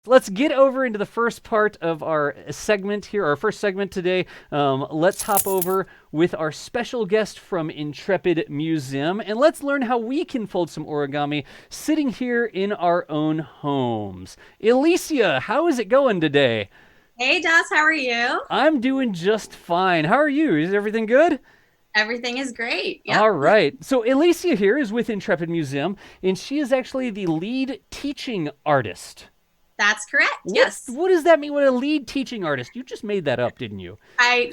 Let's get over into the first part of our segment here, our first segment today. Let's hop over with our special guest from Intrepid Museum, and let's learn how we can fold some origami sitting here in our own homes. Alicia, how is it going today? Hey, Doss, how are you? I'm doing just fine. How are you? Is everything good? Everything is great. Yep. All right. So Alicia here is with Intrepid Museum, and she is actually the lead teaching artist. That's correct. What Yes. what does that mean? What a lead teaching artist? You just made that up, didn't you? I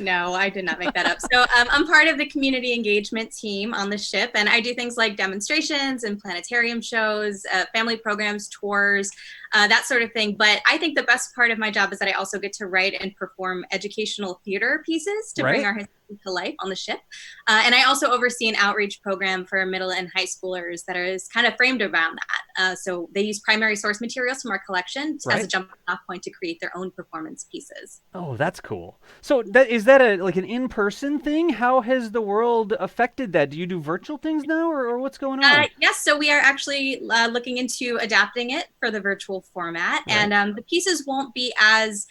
did not make that up. So I'm part of the community engagement team on the ship, and I do things like demonstrations and planetarium shows, family programs, tours, that sort of thing. But I think the best part of my job is that I also get to write and perform educational theater pieces to bring Right? our history to life on the ship. And I also oversee an outreach program for middle and high schoolers that is kind of framed around that. So they use primary source materials from our collection as a Right? jumping off point to create their own performance pieces. Oh, that's cool. So that is that a like an in-person thing? How has the world affected that? Do you do virtual things now, or what's going on? Yes, so we are actually looking into adapting it for the virtual format, Right? and the pieces won't be as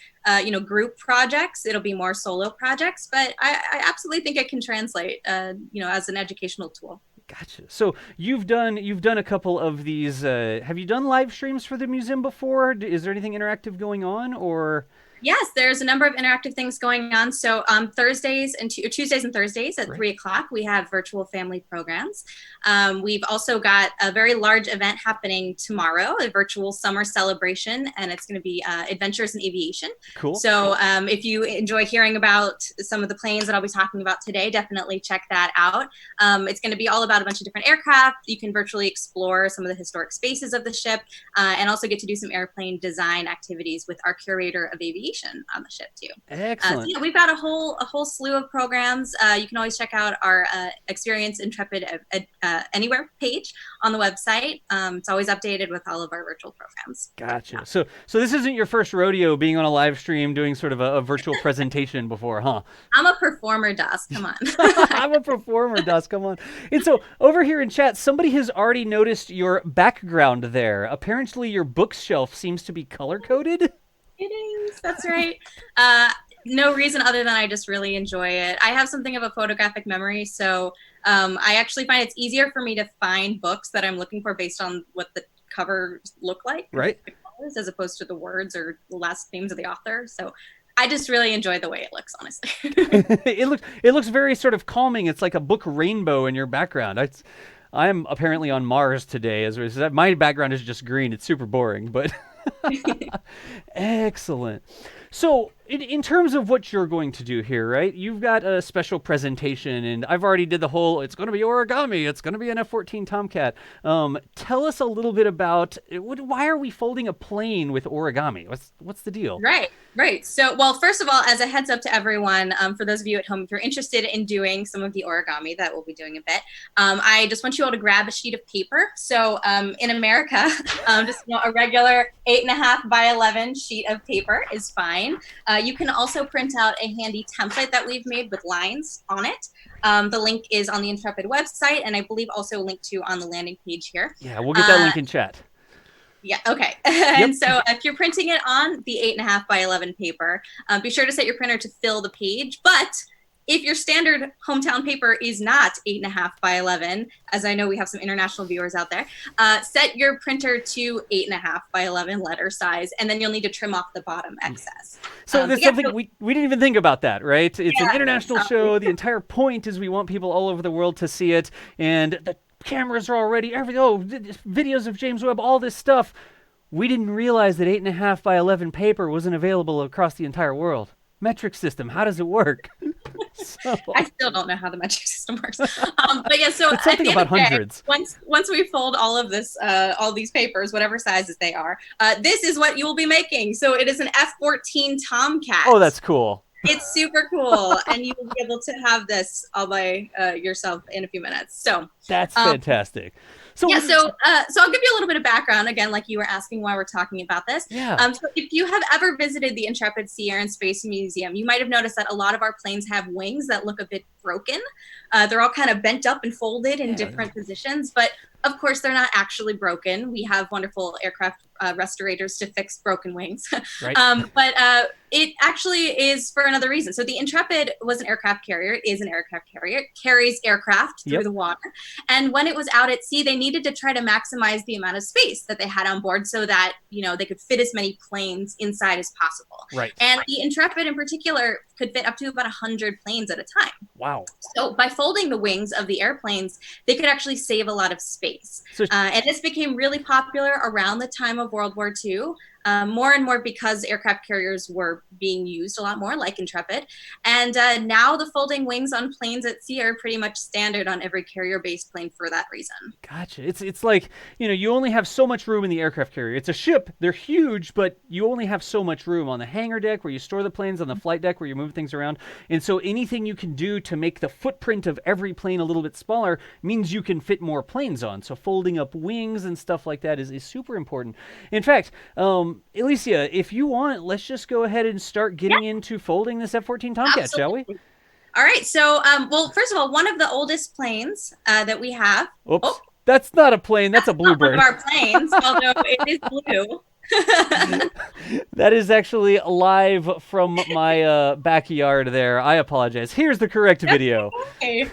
group projects. It'll be more solo projects, but I absolutely think it can translate, as an educational tool. Gotcha. So you've done a couple of these. Have you done live streams for the museum before? Is there anything interactive going on, or Yes, there's a number of interactive things going on. So Thursdays and Tuesdays and Thursdays at right? 3 o'clock, we have virtual family programs. We've also got a very large event happening tomorrow, a virtual summer celebration, and it's going to be Adventures in Aviation. Cool. So if you enjoy hearing about some of the planes that I'll be talking about today, definitely check that out. It's going to be all about a bunch of different aircraft. You can virtually explore some of the historic spaces of the ship, and also get to do some airplane design activities with our curator of aviation on the ship too. So Excellent. yeah, we've got a whole slew of programs. You can always check out our Experience Intrepid Anywhere page on the website. It's always updated with all of our virtual programs. Gotcha. So this isn't your first rodeo being on a live stream doing sort of a virtual presentation before, huh? I'm a performer, Das. Come on. I'm a performer, Dust. Come on. And so over here in chat, somebody has already noticed your background there. Apparently, your bookshelf seems to be color coded. It is. That's right. No reason other than I just really enjoy it. I have something of a photographic memory, so I actually find it's easier for me to find books that I'm looking for based on what the covers look like, Right? the colors, as opposed to the words or the last names of the author. So I just really enjoy the way it looks, honestly. It looks very sort of calming. It's like a book rainbow in your background. I'm apparently on Mars today, my background is just green. It's super boring, but excellent. So, in terms of what you're going to do here, right? You've got a special presentation, and I've already did the whole. It's going to be origami. It's going to be an F-14 Tomcat. Tell us a little bit about why are we folding a plane with origami? What's the deal? Right, right. So, well, first of all, as a heads up to everyone, for those of you at home, if you're interested in doing some of the origami that we'll be doing a bit, I just want you all to grab a sheet of paper. So, in America, just a regular 8.5 by 11 sheet of paper is fine. You can also print out a handy template that we've made with lines on it. The link is on the Intrepid website, and I believe also linked to on the landing page here. Yeah, we'll get that link in chat. Yeah, okay. Yep. And so if you're printing it on the 8.5 by 11 paper, be sure to set your printer to fill the page. But if your standard hometown paper is not 8.5 by 11, as I know we have some international viewers out there, set your printer to 8.5 by 11 letter size, and then you'll need to trim off the bottom excess. So there's Yeah, something so, we didn't even think about that, right? It's an yeah, international show. The entire point is we want people all over the world to see it, and the cameras are already videos of James Webb, all this stuff. We didn't realize that 8.5 by 11 paper wasn't available across the entire world. Metric system, how does it work? So I still don't know how the metric system works. But yeah, so it's at something the end about of the day, hundreds. once we fold all of this, all these papers, whatever sizes they are, this is what you will be making. So it is an F-14 Tomcat. Oh, that's cool. It's super cool, and you will be able to have this all by yourself in a few minutes. So That's um, fantastic. So yeah, so I'll give you a little bit of background again, like you were asking why we're talking about this. yeah, So if you have ever visited the Intrepid Sea, Air, and Space Museum, you might have noticed that a lot of our planes have wings that look a bit broken. They're all kind of bent up and folded in different positions, but of course, they're not actually broken. We have wonderful aircraft restorators to fix broken wings. Right. But it actually is for another reason. So the Intrepid was an aircraft carrier. It is an aircraft carrier. It carries aircraft through the water. And when it was out at sea, they needed to try to maximize the amount of space that they had on board so that, you know, they could fit as many planes inside as possible. Right. And the Intrepid in particular could fit up to about 100 planes at a time. Wow. So by folding the wings of the airplanes, they could actually save a lot of space. So, and this became really popular around the time of World War II. More and more because aircraft carriers were being used a lot more, like Intrepid. And now the folding wings on planes at sea are pretty much standard on every carrier-based plane for that reason. Gotcha. It's like, you know, you only have so much room in the aircraft carrier. It's a ship. They're huge, but you only have so much room on the hangar deck where you store the planes, on the flight deck where you move things around. And so anything you can do to make the footprint of every plane a little bit smaller means you can fit more planes on. So folding up wings and stuff like that is super important. In fact, Alicia, if you want, let's just go ahead and start getting into folding this F-14 Tomcat, Absolutely. shall we? All right. So, well, first of all, one of the oldest planes that we have. Oops. Oh, that's not a plane. That's a bluebird. One of our planes, although it is blue. That is actually live from my backyard there. I apologize. Here's the correct video. Okay.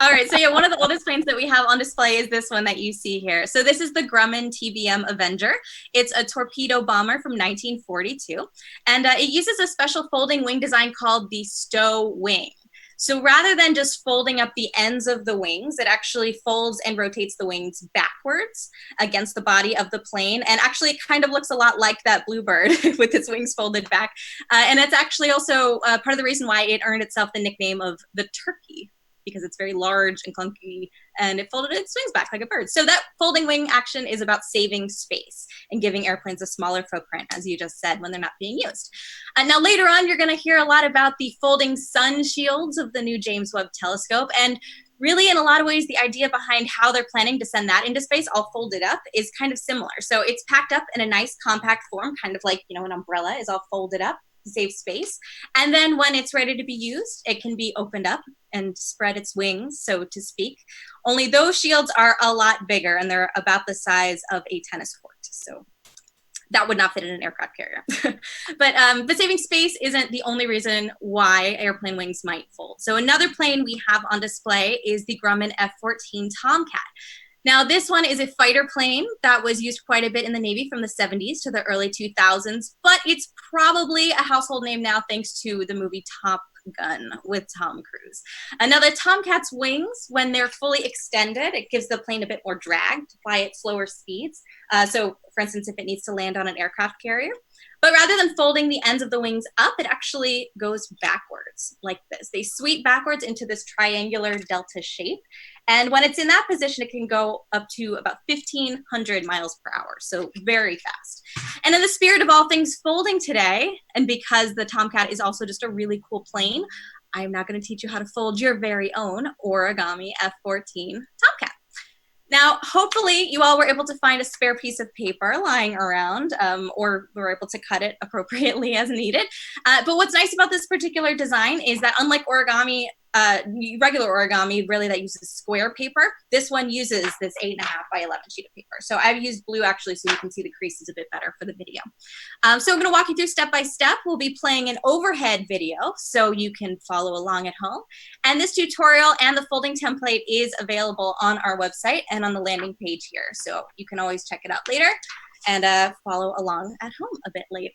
All right, so yeah, one of the oldest planes that we have on display is this one that you see here. So this is the Grumman TBM Avenger. It's a torpedo bomber from 1942, and it uses a special folding wing design called the stow wing. So rather than just folding up the ends of the wings, it actually folds and rotates the wings backwards against the body of the plane. And actually it kind of looks a lot like that bluebird with its wings folded back. And it's actually also part of the reason why it earned itself the nickname of the turkey, because it's very large and clunky, and it folded its wings back like a bird. So that folding wing action is about saving space and giving airplanes a smaller footprint, as you just said, when they're not being used. Now, later on, you're going to hear a lot about the folding sun shields of the new James Webb Telescope. And really, in a lot of ways, the idea behind how they're planning to send that into space all folded up is kind of similar. So it's packed up in a nice compact form, kind of like, you know, an umbrella is all folded up to save space. And then when it's ready to be used, it can be opened up and spread its wings, so to speak. Only those shields are a lot bigger, and they're about the size of a tennis court. So that would not fit in an aircraft carrier. But saving space isn't the only reason why airplane wings might fold. So another plane we have on display is the Grumman F-14 Tomcat. Now, this one is a fighter plane that was used quite a bit in the Navy from the 70s to the early 2000s, but it's probably a household name now thanks to the movie Top Gun with Tom Cruise. Another Tomcat's wings, when they're fully extended, it gives the plane a bit more drag to fly at slower speeds. So, for instance, if it needs to land on an aircraft carrier. But rather than folding the ends of the wings up, it actually goes backwards like this. They sweep backwards into this triangular delta shape. And when it's in that position, it can go up to about 1,500 miles per hour. So very fast. And in the spirit of all things folding today, and because the Tomcat is also just a really cool plane, I'm now going to teach you how to fold your very own Origami F-14 Tomcat. Now, hopefully you all were able to find a spare piece of paper lying around, or were able to cut it appropriately as needed. But what's nice about this particular design is that unlike origami, regular origami, really that uses square paper, this one uses this 8.5 by 11 sheet of paper. So I've used blue actually so you can see the creases a bit better for the video. So I'm going to walk you through step by step. We'll be playing an overhead video so you can follow along at home. And this tutorial and the folding template is available on our website and on the landing page here. So you can always check it out later and follow along at home a bit later.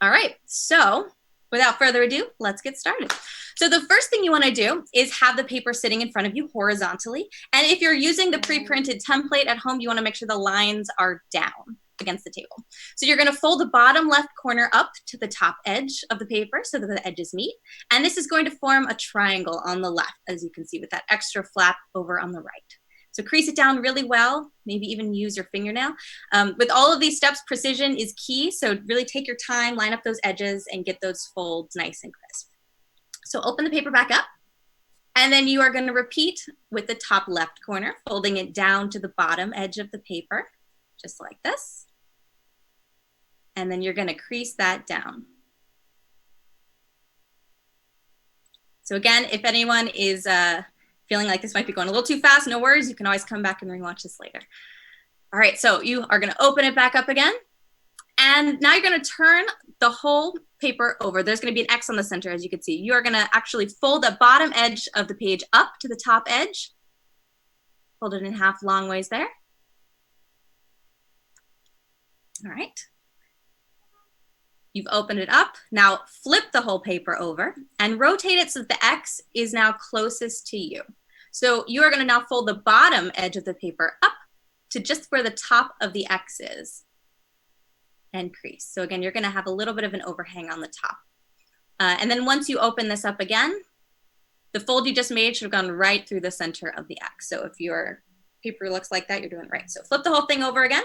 All right, so without further ado, let's get started. So the first thing you want to do is have the paper sitting in front of you horizontally. And if you're using the pre-printed template at home, you want to make sure the lines are down against the table. So you're going to fold the bottom left corner up to the top edge of the paper so that the edges meet. And this is going to form a triangle on the left, as you can see with that extra flap over on the right. So crease it down really well, maybe even use your fingernail. With all of these steps, precision is key. So really take your time, line up those edges, and get those folds nice and crisp. So open the paper back up, and then you are going to repeat with the top left corner, folding it down to the bottom edge of the paper, just like this. And then you're going to crease that down. So again, if anyone is feeling like this might be going a little too fast, no worries. You can always come back and rewatch this later. All right, so you are gonna open it back up again. And now you're gonna turn the whole paper over. There's gonna be an X on the center, as you can see. You are gonna actually fold the bottom edge of the page up to the top edge. Fold it in half long ways there. All right. You've opened it up. Now flip the whole paper over and rotate it so that the X is now closest to you. So you are gonna now fold the bottom edge of the paper up to just where the top of the X is and crease. So again, you're gonna have a little bit of an overhang on the top. And then once you open this up again, the fold you just made should have gone right through the center of the X. So if your paper looks like that, you're doing right. So flip the whole thing over again.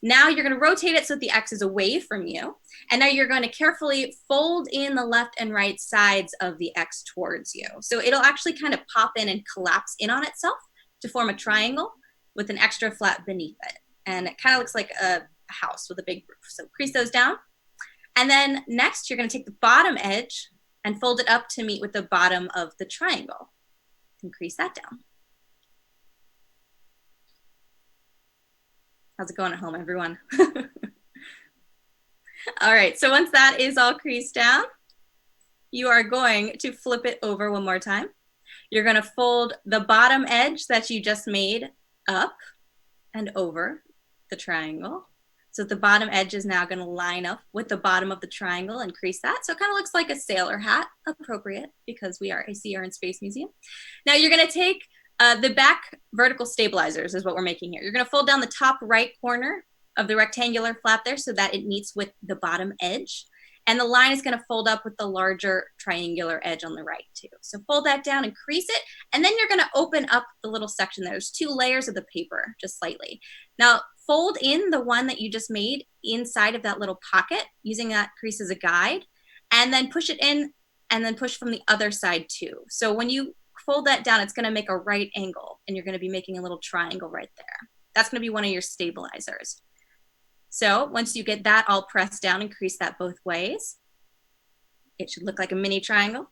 Now you're gonna rotate it so that the X is away from you. And now you're gonna carefully fold in the left and right sides of the X towards you. So it'll actually kind of pop in and collapse in on itself to form a triangle with an extra flat beneath it. And it kind of looks like a house with a big roof. So crease those down. And then next you're gonna take the bottom edge and fold it up to meet with the bottom of the triangle. And crease that down. How's it going at home, everyone? All right, so once that is all creased down, you are going to flip it over one more time. You're gonna fold the bottom edge that you just made up and over the triangle. So the bottom edge is now gonna line up with the bottom of the triangle and crease that. So it kind of looks like a sailor hat, appropriate because we are a Sea, Air, and Space Museum. Now you're gonna take the back vertical stabilizers is what we're making here. You're gonna fold down the top right corner of the rectangular flap there so that it meets with the bottom edge. And the line is gonna fold up with the larger triangular edge on the right too. So fold that down and crease it. And then you're gonna open up the little section there. There's 2 layers of the paper, just slightly. Now fold in the one that you just made inside of that little pocket using that crease as a guide, and then push it in and then push from the other side too. So when you fold that down, it's gonna make a right angle and you're gonna be making a little triangle right there. That's gonna be one of your stabilizers. So once you get that all pressed down and crease that both ways, it should look like a mini triangle.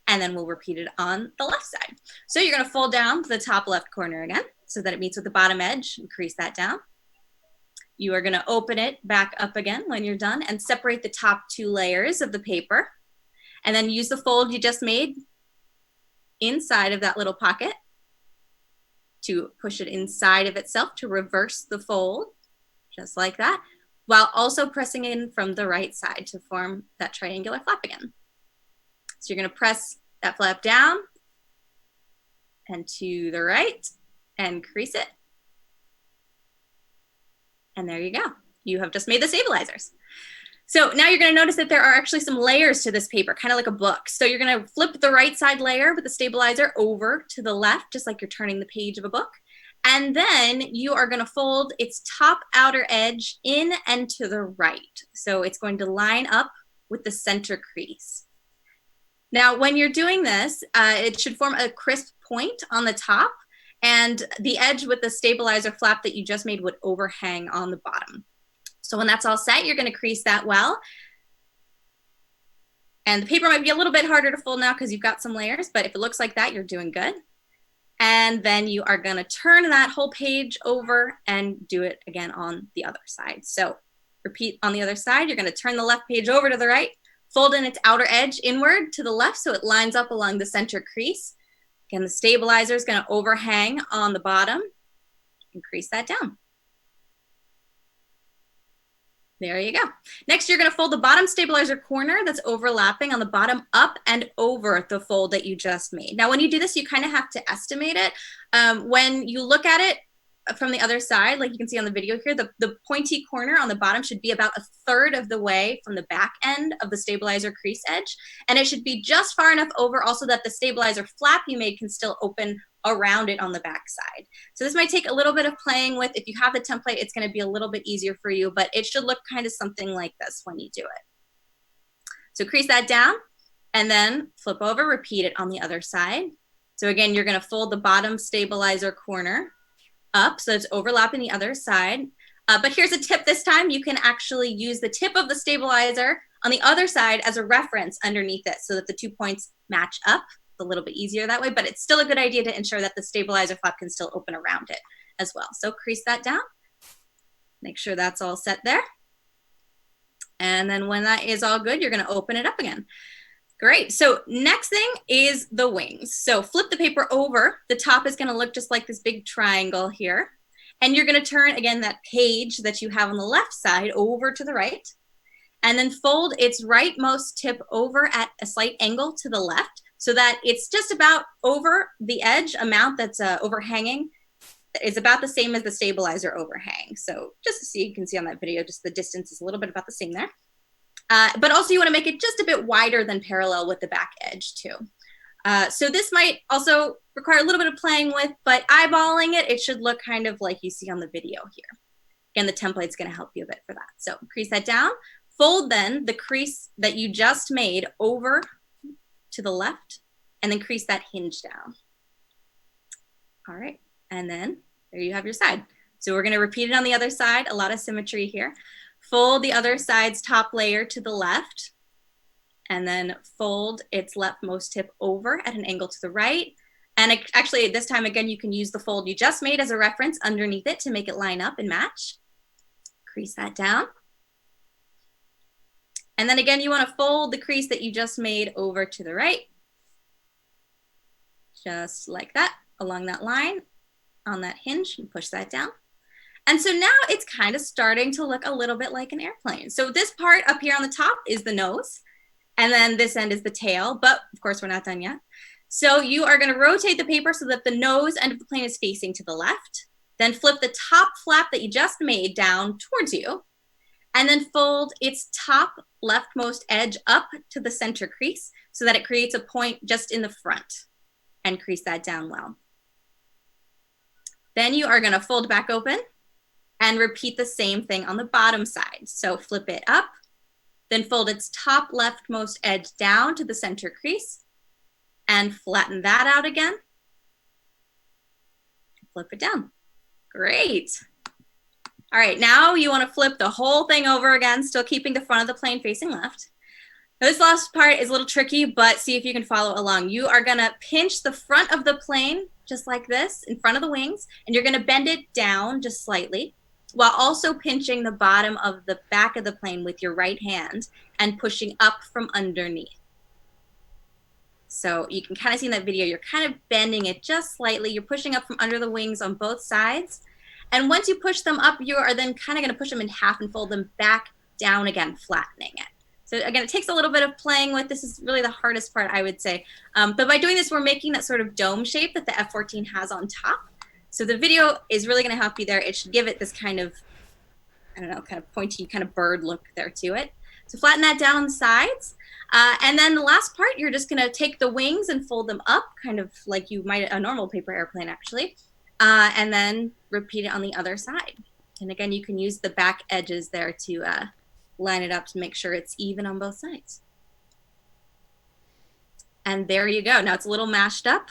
And then we'll repeat it on the left side. So you're gonna fold down to the top left corner again so that it meets with the bottom edge and crease that down. You are gonna open it back up again when you're done and separate the top 2 layers of the paper. And then use the fold you just made inside of that little pocket to push it inside of itself to reverse the fold, just like that, while also pressing in from the right side to form that triangular flap again. So you're gonna press that flap down and to the right and crease it. And there you go. You have just made the stabilizers. So now you're gonna notice that there are actually some layers to this paper, kind of like a book. So you're gonna flip the right side layer with the stabilizer over to the left, just like you're turning the page of a book. And then you are gonna fold its top outer edge in and to the right. So it's going to line up with the center crease. Now, when you're doing this, it should form a crisp point on the top, and the edge with the stabilizer flap that you just made would overhang on the bottom. So when that's all set, you're gonna crease that well. And the paper might be a little bit harder to fold now because you've got some layers, but if it looks like that, you're doing good. And then you are gonna turn that whole page over and do it again on the other side. So repeat on the other side, you're gonna turn the left page over to the right, fold in its outer edge inward to the left so it lines up along the center crease. Again, the stabilizer is gonna overhang on the bottom and crease that down. There you go. Next, you're gonna fold the bottom stabilizer corner that's overlapping on the bottom up and over the fold that you just made. Now, when you do this, you kind of have to estimate it. When you look at it from the other side, like you can see on the video here, the pointy corner on the bottom should be about 1/3 of the way from the back end of the stabilizer crease edge. And it should be just far enough over also that the stabilizer flap you made can still open around it on the back side. So this might take a little bit of playing with. If you have the template, it's gonna be a little bit easier for you, but it should look kind of something like this when you do it. So crease that down and then flip over, repeat it on the other side. So again, you're gonna fold the bottom stabilizer corner up so it's overlapping the other side. But here's a tip this time. You can actually use the tip of the stabilizer on the other side as a reference underneath it so that the 2 points match up. It's a little bit easier that way, but it's still a good idea to ensure that the stabilizer flap can still open around it as well. So crease that down. Make sure that's all set there. And then when that is all good, you're going to open it up again. Great. So next thing is the wings. So flip the paper over. The top is going to look just like this big triangle here. And you're going to turn, again, that page that you have on the left side over to the right. And then fold its rightmost tip over at a slight angle to the left so that it's just about over the edge amount that's overhanging. Is about the same as the stabilizer overhang. So just to see, you can see on that video, just the distance is a little bit about the same there. But also you want to make it just a bit wider than parallel with the back edge too. So this might also require a little bit of playing with, but eyeballing it, it should look kind of like you see on the video here. Again, the template's going to help you a bit for that. So crease that down. Fold then the crease that you just made over to the left, and then crease that hinge down. All right. And then there you have your side. So we're going to repeat it on the other side. A lot of symmetry here. Fold the other side's top layer to the left, and then fold its leftmost tip over at an angle to the right. And actually, this time, again, you can use the fold you just made as a reference underneath it to make it line up and match. Crease that down. And then again, you want to fold the crease that you just made over to the right. Just like that, along that line. On that hinge, and push that down. And so now it's kind of starting to look a little bit like an airplane. So this part up here on the top is the nose, and then this end is the tail, but of course we're not done yet. So you are going to rotate the paper so that the nose end of the plane is facing to the left, then flip the top flap that you just made down towards you, and then fold its top leftmost edge up to the center crease so that it creates a point just in the front, and crease that down well. Then you are going to fold back open and repeat the same thing on the bottom side. So flip it up, then fold its top leftmost edge down to the center crease and flatten that out again. Flip it down. Great. All right, now you want to flip the whole thing over again, still keeping the front of the plane facing left. Now, this last part is a little tricky, but see if you can follow along. You are going to pinch the front of the plane just like this in front of the wings, and you're going to bend it down just slightly while also pinching the bottom of the back of the plane with your right hand and pushing up from underneath. So you can kind of see in that video, you're kind of bending it just slightly. You're pushing up from under the wings on both sides. And once you push them up, you are then kind of going to push them in half and fold them back down again, flattening it. So again, it takes a little bit of playing with. This is really the hardest part, I would say. But by doing this, we're making that sort of dome shape that the F-14 has on top. So the video is really going to help you there. It should give it this kind of, I don't know, kind of pointy, kind of bird look there to it. So flatten that down on the sides. And then the last part, you're just going to take the wings and fold them up, kind of like you might a normal paper airplane, actually. And then repeat it on the other side. And again, you can use the back edges there to line it up to make sure it's even on both sides. And there you go. Now it's a little mashed up.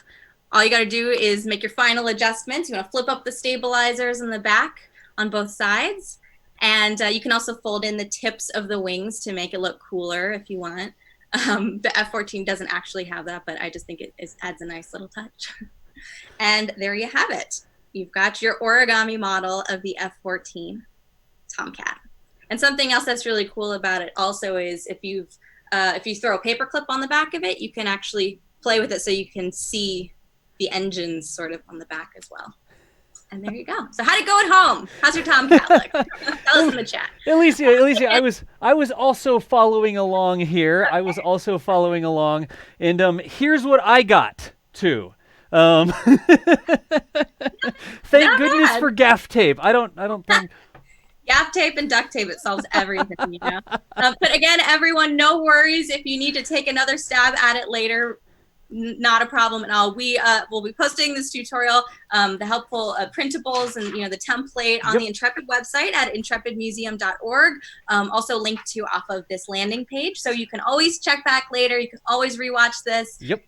All you got to do is make your final adjustments. You want to flip up the stabilizers in the back on both sides. And you can also fold in the tips of the wings to make it look cooler if you want. The F-14 doesn't actually have that, but I just think it adds a nice little touch. And there you have it. You've got your origami model of the F-14 Tomcat. And something else that's really cool about it also is if you throw a paper clip on the back of it, you can actually play with it so you can see the engines sort of on the back as well. And there you go. So how'd it go at home? How's your Tomcat look? Tell us in the chat. Alicia, I was also following along here. I was also following along, and here's what I got too. Thank goodness for gaff tape. I don't think. Gaff tape and duct tape, it solves everything, you know. But again, everyone, no worries if you need to take another stab at it later. Not a problem at all. We will be posting this tutorial, the helpful printables and the template on the Intrepid website at intrepidmuseum.org. Also linked to off of this landing page, so you can always check back later. You can always rewatch this. Yep.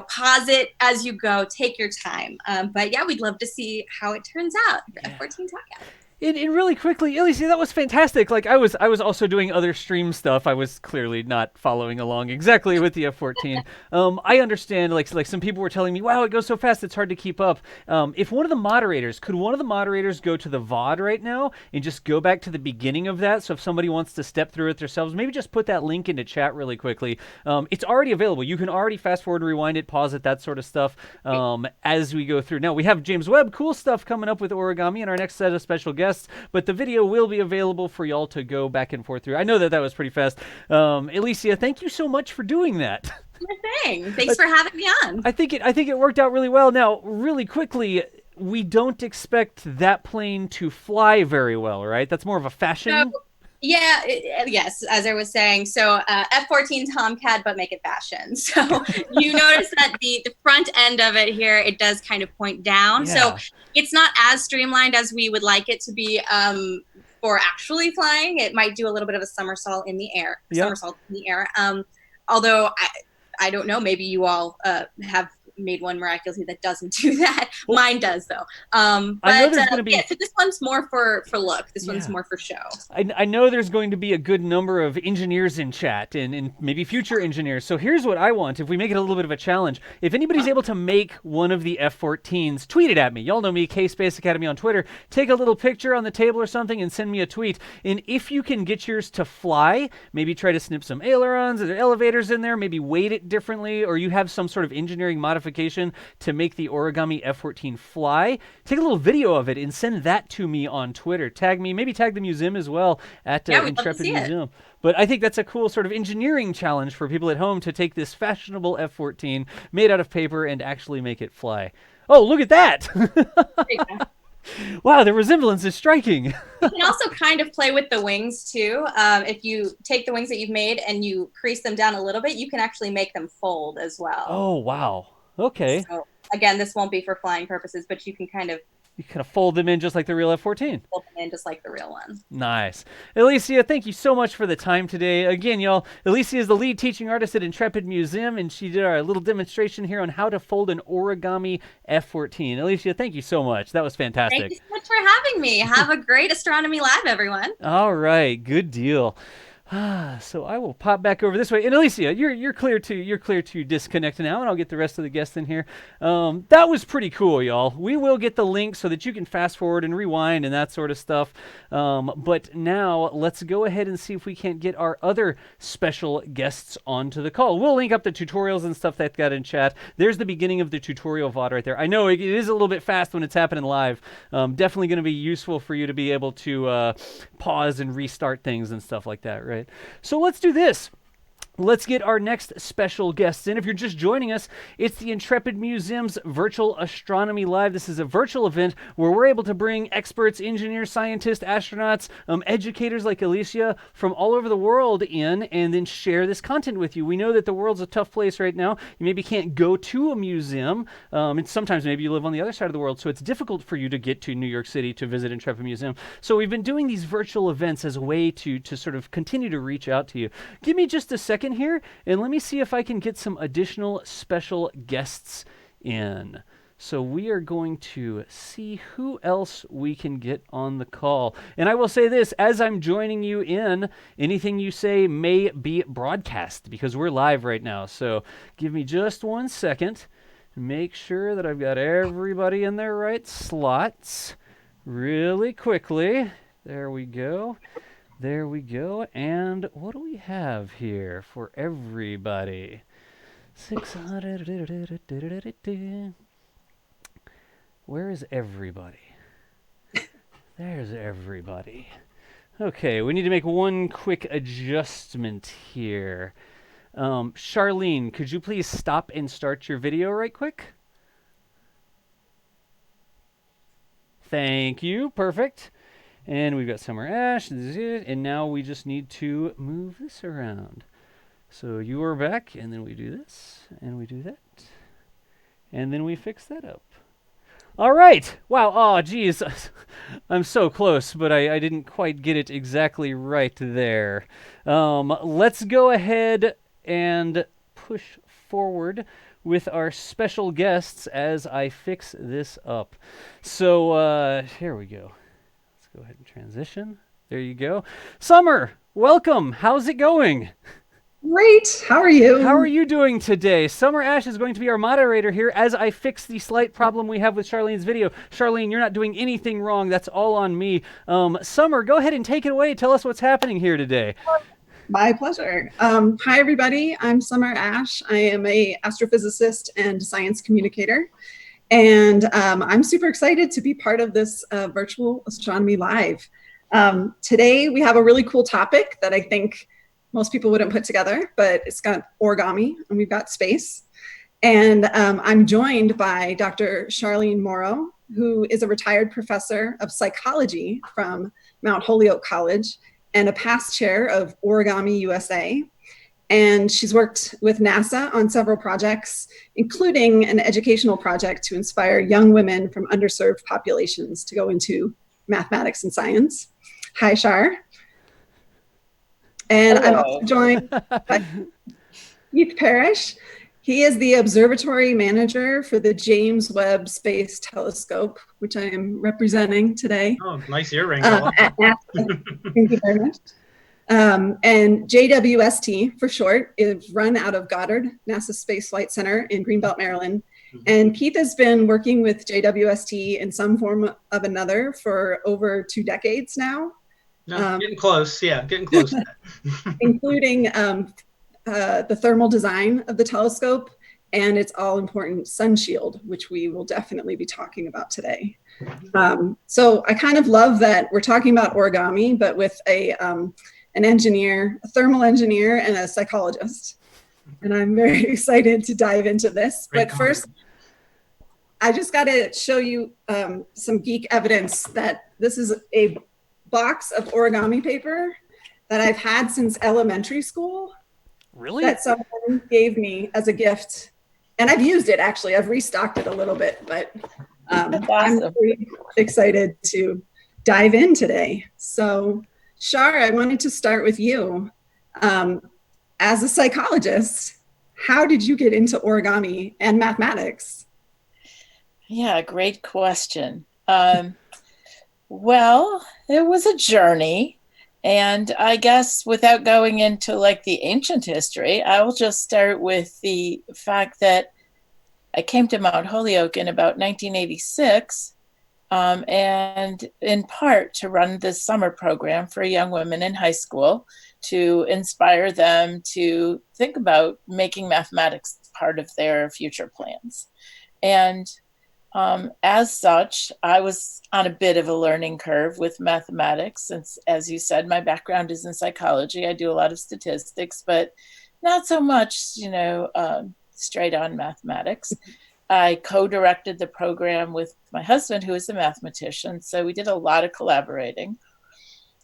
Pause it as you go. Take your time. But yeah, we'd love to see how it turns out. F-14 Tomcat. And really quickly, Elise, that was fantastic. Like I was also doing other stream stuff. I was clearly not following along exactly with the F-14. I understand. Like some people were telling me, "Wow, it goes so fast, it's hard to keep up." If one of the moderators could one of the moderators go to the VOD right now and just go back to the beginning of that. So if somebody wants to step through it themselves, maybe just put that link into chat really quickly. It's already available. You can already fast forward, rewind it, pause it, that sort of stuff as we go through. Now we have James Webb, cool stuff coming up with origami in our next set of special guests. But the video will be available for y'all to go back and forth through. I know that was pretty fast. Alicia, thank you so much for doing that. Sure thing. Thanks for having me on. I think it worked out really well. Now, really quickly, we don't expect that plane to fly very well, right? That's more of a fashion. Yeah, yes, as I was saying. So F-14 Tomcat, but make it fashion. So you notice that the front end of it here, it does kind of point down. Yeah. So it's not as streamlined as we would like it to be for actually flying. It might do a little bit of a somersault in the air. Yep. Somersault in the air. Although I don't know, maybe you all have made one miraculously that doesn't do that. Well, mine does though. But I know there's going to be... so this one's more for look. This one's more for show. I know there's going to be a good number of engineers in chat and maybe future engineers. So here's what I want. If we make it a little bit of a challenge, if anybody's able to make one of the F-14s, tweet it at me. Y'all know me, K-Space Academy on Twitter. Take a little picture on the table or something and send me a tweet. And if you can get yours to fly, maybe try to snip some ailerons or elevators in there, maybe weight it differently, or you have some sort of engineering modification to make the Origami F-14 fly, take a little video of it and send that to me on Twitter. Tag me, maybe tag the museum as well at Intrepid Museum. But I think that's a cool sort of engineering challenge for people at home to take this fashionable F-14 made out of paper and actually make it fly. Oh, look at that! Wow, the resemblance is striking. You can also kind of play with the wings too. If you take the wings that you've made and you crease them down a little bit, you can actually make them fold as well. Oh, wow. Okay. So, again, this won't be for flying purposes, but you can kind of fold them in just like the real F-14. Fold them in just like the real one. Nice. Alicia, thank you so much for the time today. Again, y'all, Alicia is the lead teaching artist at Intrepid Museum, and she did our little demonstration here on how to fold an origami F-14. Alicia, thank you so much. That was fantastic. Thank you so much for having me. Have a great astronomy lab, everyone. All right. Good deal. So I will pop back over this way. And Alicia, you're clear to disconnect now, and I'll get the rest of the guests in here. That was pretty cool, y'all. We will get the link so that you can fast forward and rewind and that sort of stuff. But now let's go ahead and see if we can't get our other special guests onto the call. We'll link up the tutorials and stuff that got in chat. There's the beginning of the tutorial VOD right there. I know it is a little bit fast when it's happening live. Definitely going to be useful for you to be able to pause and restart things and stuff like that, right? So let's do this. Let's get our next special guests in. If you're just joining us, it's the Intrepid Museum's Virtual Astronomy Live. This is a virtual event where we're able to bring experts, engineers, scientists, astronauts, educators like Alicia from all over the world in and then share this content with you. We know that the world's a tough place right now. You maybe can't go to a museum, and sometimes maybe you live on the other side of the world, so it's difficult for you to get to New York City to visit Intrepid Museum. So we've been doing these virtual events as a way to sort of continue to reach out to you. Give me just a second here, and let me see if I can get some additional special guests in. So we are going to see who else we can get on the call. And I will say this, as I'm joining you in, anything you say may be broadcast because we're live right now. So give me just 1 second. Make sure that I've got everybody in their right slots really quickly. There we go. There we go. And what do we have here for everybody? 600. Where is everybody? There's everybody. Okay, we need to make one quick adjustment here. Charlene, could you please stop and start your video right quick? Thank you. Perfect. And we've got Summer Ash, and now we just need to move this around. So you are back, and then we do this, and we do that, and then we fix that up. All right. Wow. Oh, geez. I'm so close, but I didn't quite get it exactly right there. Let's go ahead and push forward with our special guests as I fix this up. So here we go. go ahead and transition. There you go. Summer, welcome. How's it going? Great. How are you? How are you doing today? Summer Ash is going to be our moderator here as I fix the slight problem we have with Charlene's video. Charlene, you're not doing anything wrong. That's all on me. Summer, go ahead and take it away. Tell us what's happening here today. My pleasure. Hi, everybody. I'm Summer Ash. I am a astrophysicist and science communicator. And I'm super excited to be part of this Virtual Astronomy Live. Today, we have a really cool topic that I think most people wouldn't put together, but it's got origami and we've got space. And I'm joined by Dr. Charlene Morrow, who is a retired professor of psychology from Mount Holyoke College and a past chair of OrigamiUSA. And she's worked with NASA on several projects, including an educational project to inspire young women from underserved populations to go into mathematics and science. Hi, Char. And Hello. I'm also joined by Keith Parrish. He is the observatory manager for the James Webb Space Telescope, which I am representing today. Oh, nice earring. Thank you very much. And JWST, for short, is run out of Goddard, NASA Space Flight Center in Greenbelt, Maryland. And Keith has been working with JWST in some form of another for over 2 decades now. No, getting close. Yeah, getting close to that. Including the thermal design of the telescope and its all-important sun shield, which we will definitely be talking about today. So I kind of love that we're talking about origami, but with an engineer, a thermal engineer, and a psychologist. And I'm very excited to dive into this. But first, I just got to show you some geek evidence that this is a box of origami paper that I've had since elementary school. Really? That someone gave me as a gift. And I've used it, actually. I've restocked it a little bit, but awesome. I'm really excited to dive in today. So, Char, I wanted to start with you. As a psychologist, how did you get into origami and mathematics? Yeah, great question. Well, it was a journey. And I guess without going into like the ancient history, I will just start with the fact that I came to Mount Holyoke in about 1986, and in part to run this summer program for young women in high school to inspire them to think about making mathematics part of their future plans. And as such, I was on a bit of a learning curve with mathematics, since, as you said, my background is in psychology. I do a lot of statistics, but not so much, straight on mathematics. I co-directed the program with my husband, who is a mathematician, so we did a lot of collaborating.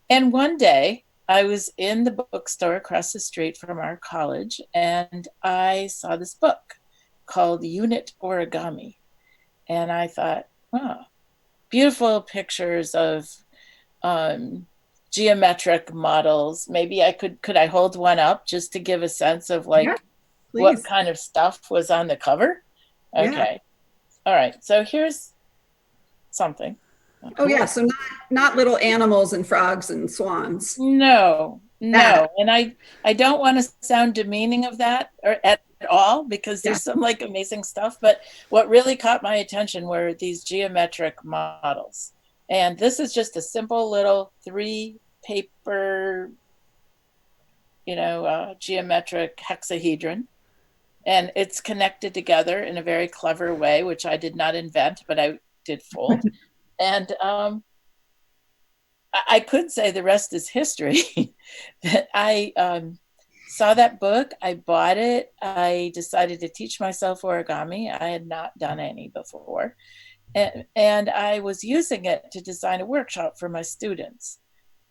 And one day, I was in the bookstore across the street from our college, and I saw this book called Unit Origami. And I thought, wow, beautiful pictures of geometric models. Maybe could I hold one up just to give a sense of what kind of stuff was on the cover? Okay. Yeah. All right. So here's something. Oh, yeah. So not little animals and frogs and swans. No. And I don't want to sound demeaning of that or at all, because there's some amazing stuff. But what really caught my attention were these geometric models. And this is just a simple little 3-paper, geometric hexahedron. And it's connected together in a very clever way, which I did not invent, but I did fold. And I could say the rest is history. That I saw that book, I bought it, I decided to teach myself origami. I had not done any before. And I was using it to design a workshop for my students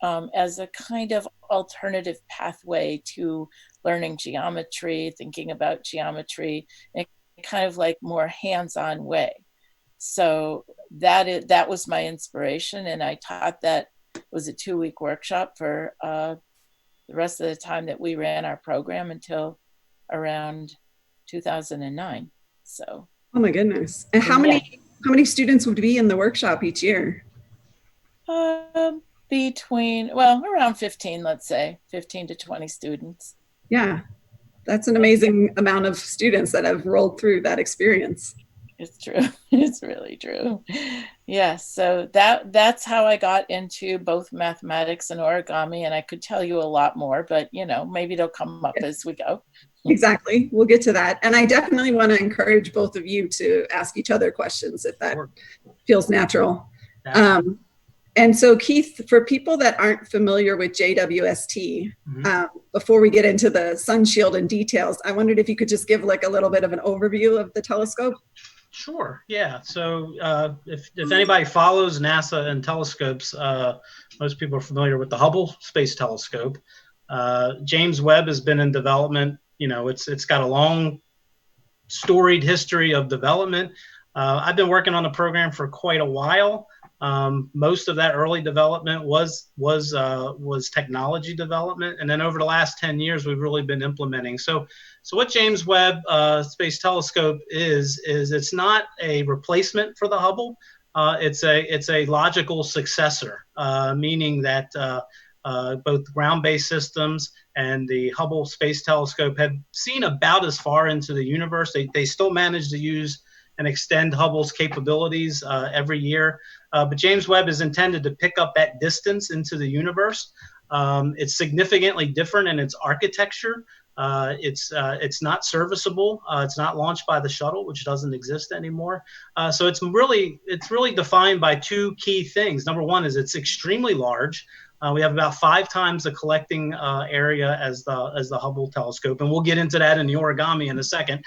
as a kind of alternative pathway to learning geometry, thinking about geometry in a kind of more hands-on way. So that was my inspiration, and I taught that. It was a 2-week workshop for the rest of the time that we ran our program until around 2009. So. Oh my goodness! And how many students would be in the workshop each year? Around 15, let's say 15 to 20 students. Yeah, that's an amazing amount of students that have rolled through that experience. It's true. It's really true. Yes. So that's how I got into both mathematics and origami. And I could tell you a lot more, but maybe they'll come up as we go. Exactly. We'll get to that. And I definitely want to encourage both of you to ask each other questions if that feels natural. And so, Keith, for people that aren't familiar with JWST, before we get into the sun shield and details, I wondered if you could just give like a little bit of an overview of the telescope. Sure. Yeah. So if anybody follows NASA and telescopes, most people are familiar with the Hubble Space Telescope. James Webb has been in development. It's got a long, storied history of development. I've been working on the program for quite a while. Most of that early development was technology development, and then over the last 10 years, we've really been implementing. So what James Webb Space Telescope is it's not a replacement for the Hubble. It's a logical successor, meaning that both ground-based systems and the Hubble Space Telescope have seen about as far into the universe. They still manage to use and extend Hubble's capabilities every year. But James Webb is intended to pick up that distance into the universe. It's significantly different in its architecture. It's not serviceable. It's not launched by the shuttle, which doesn't exist anymore. So it's really defined by two key things. Number one is it's extremely large. We have about 5 times the collecting area as the Hubble telescope, and we'll get into that in the origami in a second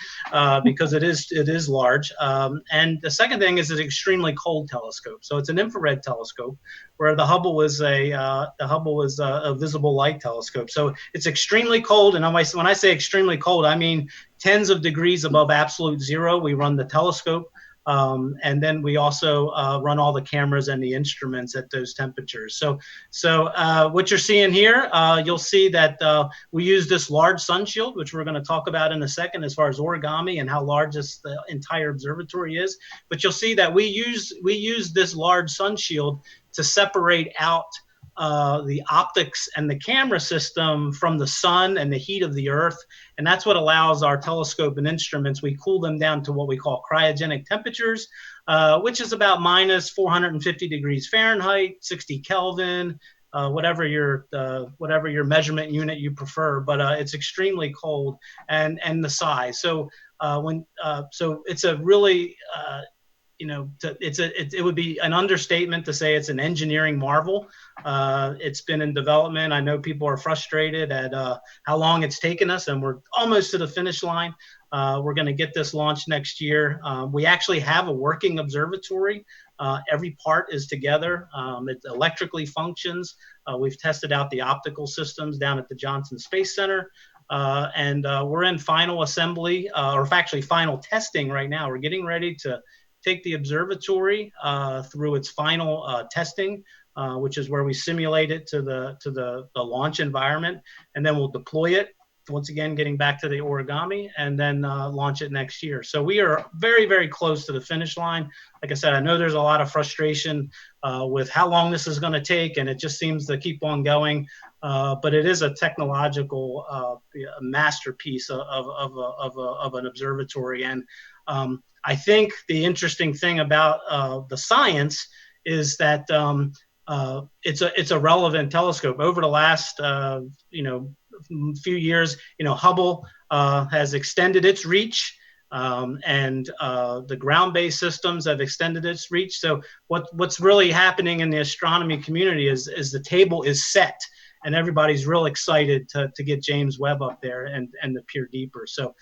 because it is large. And the second thing is it's an extremely cold telescope. So it's an infrared telescope, where the Hubble is a visible light telescope. So it's extremely cold, and when I say extremely cold, I mean tens of degrees above absolute zero. We run the telescope. And then we also run all the cameras and the instruments at those temperatures. So what you're seeing here, you'll see that we use this large sun shield, which we're going to talk about in a second as far as origami and how large the entire observatory is. But you'll see that we use this large sun shield to separate out the optics and the camera system from the sun and the heat of the earth. And that's what allows our telescope and instruments, we cool them down to what we call cryogenic temperatures, which is about minus 450 degrees Fahrenheit, 60 Kelvin, whatever your measurement unit you prefer, but it's extremely cold and the size. So so it's a really it would be an understatement to say it's an engineering marvel. It's been in development. I know people are frustrated at how long it's taken us, and we're almost to the finish line. We're going to get this launched next year. We actually have a working observatory. Every part is together. It electrically functions. We've tested out the optical systems down at the Johnson Space Center. And we're in final assembly, or actually final testing right now. We're getting ready to take the observatory through its final testing, which is where we simulate it to the launch environment, and then we'll deploy it. Once again, getting back to the origami, and then launch it next year. So we are very, very close to the finish line. Like I said, I know there's a lot of frustration with how long this is going to take, and it just seems to keep on going. But it is a technological masterpiece of an observatory. And I think the interesting thing about the science is that it's a relevant telescope. Over the last few years, Hubble has extended its reach, and the ground-based systems have extended its reach. So what's really happening in the astronomy community is the table is set, and everybody's real excited to get James Webb up there and to peer deeper. So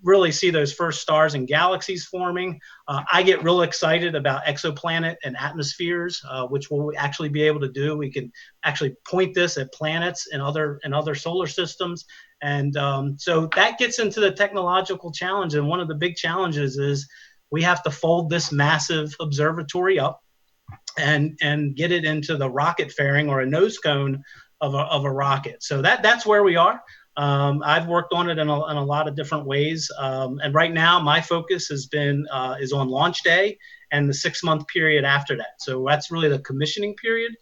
really see those first stars and galaxies forming. I get real excited about exoplanet and atmospheres, which we'll actually be able to do. We can actually point this at planets and other solar systems. And so that gets into the technological challenge. And one of the big challenges is we have to fold this massive observatory up and get it into the rocket fairing or a nose cone of a rocket. So that's where we are. I've worked on it in a lot of different ways. And right now my focus is on launch day and the 6-month period after that. So that's really the commissioning period.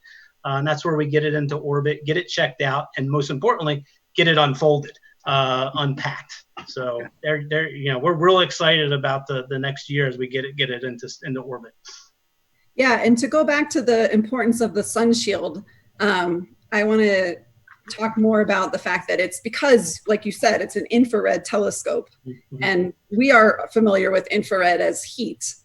And that's where we get it into orbit, get it checked out, and most importantly, get it unfolded, unpacked. So we're real excited about the next year as we get it into orbit. Yeah, and to go back to the importance of the sun shield, I want to talk more about the fact that it's because, like you said, it's an infrared telescope, and we are familiar with infrared as heat,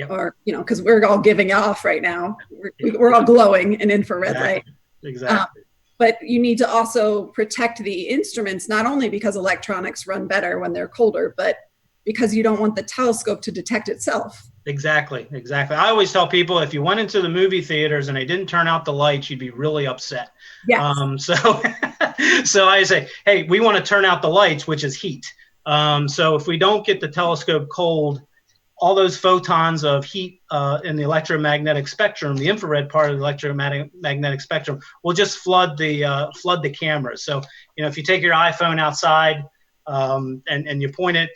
or because we're all giving off right now. We're all glowing in infrared, right? Exactly. But you need to also protect the instruments, not only because electronics run better when they're colder, but because you don't want the telescope to detect itself. Exactly. I always tell people, if you went into the movie theaters and they didn't turn out the lights, you'd be really upset. Yes. So I say, hey, we want to turn out the lights, which is heat. So if we don't get the telescope cold, all those photons of heat in the electromagnetic spectrum, the infrared part of the electromagnetic spectrum, will just flood the camera. So if you take your iPhone outside and you point it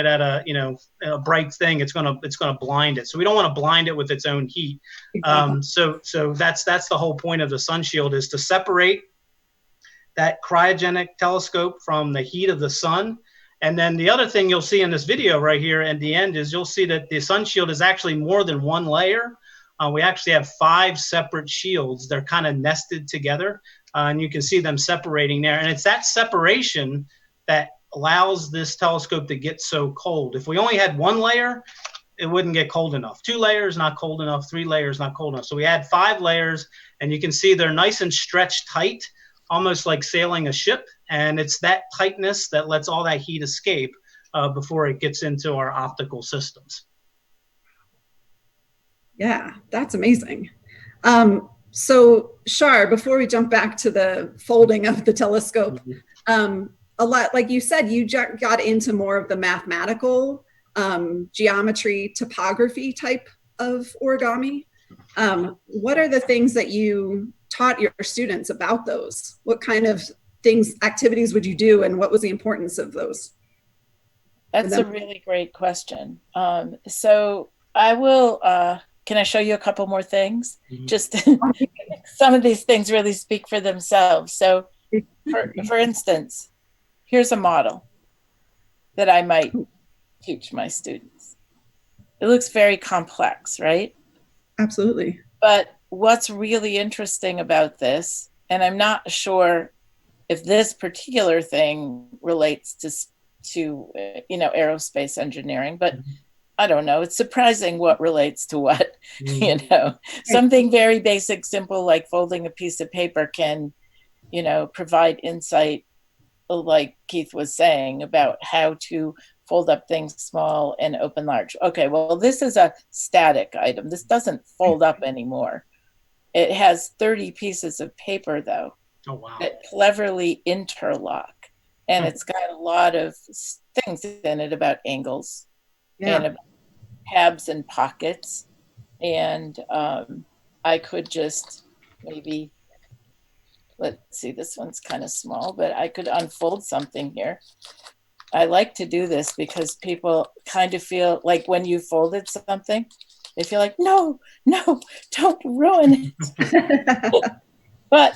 at a bright thing, it's gonna blind it. So we don't want to blind it with its own heat. So that's the whole point of the sun shield, is to separate that cryogenic telescope from the heat of the sun. And then the other thing you'll see in this video right here at the end is you'll see that the sun shield is actually more than one layer. We actually have 5 separate shields. They're kind of nested together, and you can see them separating there. And it's that separation that allows this telescope to get so cold. If we only had 1 layer, it wouldn't get cold enough. 2 layers, not cold enough. 3 layers, not cold enough. So we add 5 layers, and you can see they're nice and stretched tight, almost like sailing a ship. And it's that tightness that lets all that heat escape before it gets into our optical systems. Yeah, that's amazing. So Shar, before we jump back to the folding of the telescope, a lot, like you said, you got into more of the mathematical geometry, topography type of origami. What are the things that you taught your students about those? What kind of activities would you do, and what was the importance of those? That's a really great question. So I will, can I show you a couple more things? Just some of these things really speak for themselves. So for instance, here's a model that I might teach my students. It looks very complex, right? Absolutely. But what's really interesting about this, and I'm not sure if this particular thing relates to aerospace engineering, but I don't know. It's surprising what relates to what. Something very basic, simple, like folding a piece of paper can, provide insight, like Keith was saying, about how to fold up things small and open large. Okay, well, this is a static item. This doesn't fold up anymore. It has 30 pieces of paper, though, that cleverly interlock. And it's got a lot of things in it about angles and about tabs and pockets. And I could just maybe, let's see, this one's kind of small, but I could unfold something here. I like to do this because people kind of feel like when you folded something, they feel like, no, don't ruin it. But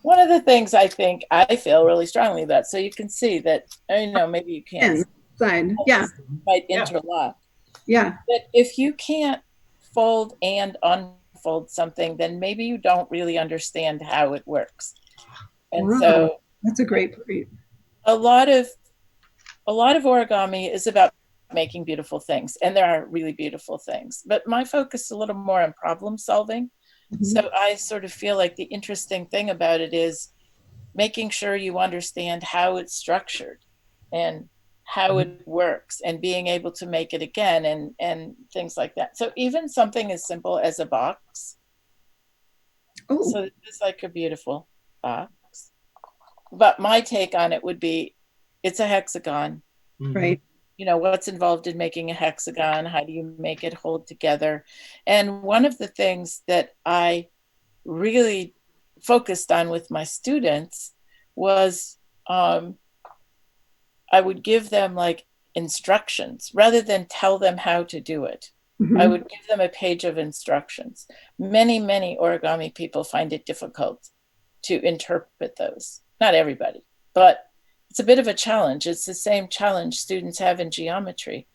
one of the things I feel really strongly about, so you can see that, maybe you can't. Might interlock. Yeah. But if you can't fold and unfold something, then maybe you don't really understand how it works. And so that's a great point. A lot of origami is about making beautiful things, and there are really beautiful things. But my focus is a little more on problem solving. So I sort of feel like the interesting thing about it is making sure you understand how it's structured and how it works, and being able to make it again and things like that. So even something as simple as a box. So it's like a beautiful box. But my take on it would be, it's a hexagon. Right. What's involved in making a hexagon? How do you make it hold together? And one of the things that I really focused on with my students was I would give them like instructions rather than tell them how to do it. I would give them a page of instructions. Many, many origami people find it difficult to interpret those. Not everybody, but it's a bit of a challenge. It's the same challenge students have in geometry,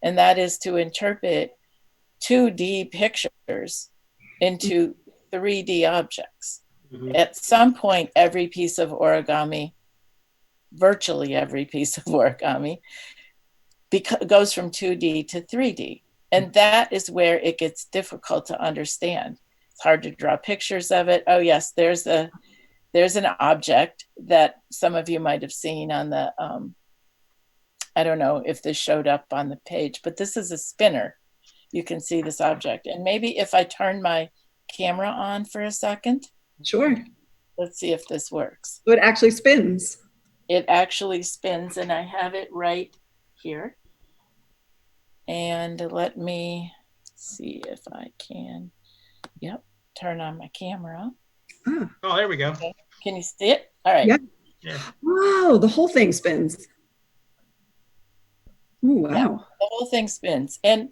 and that is to interpret 2D pictures into 3D objects. At some point, every piece of origami, virtually every piece of origami, goes from 2D to 3D. And that is where it gets difficult to understand. It's hard to draw pictures of it. Oh yes, there's an object that some of you might have seen on the, I don't know if this showed up on the page, but this is a spinner. You can see this object. And maybe if I turn my camera on for a second. Sure. Let's see if this works. So it actually spins. It actually spins, and I have it right here. And let me see if I can, turn on my camera. Oh, there we go. Okay. Can you see it? All right. Yeah. Wow, the whole thing spins. Ooh, wow. Yeah, the whole thing spins. And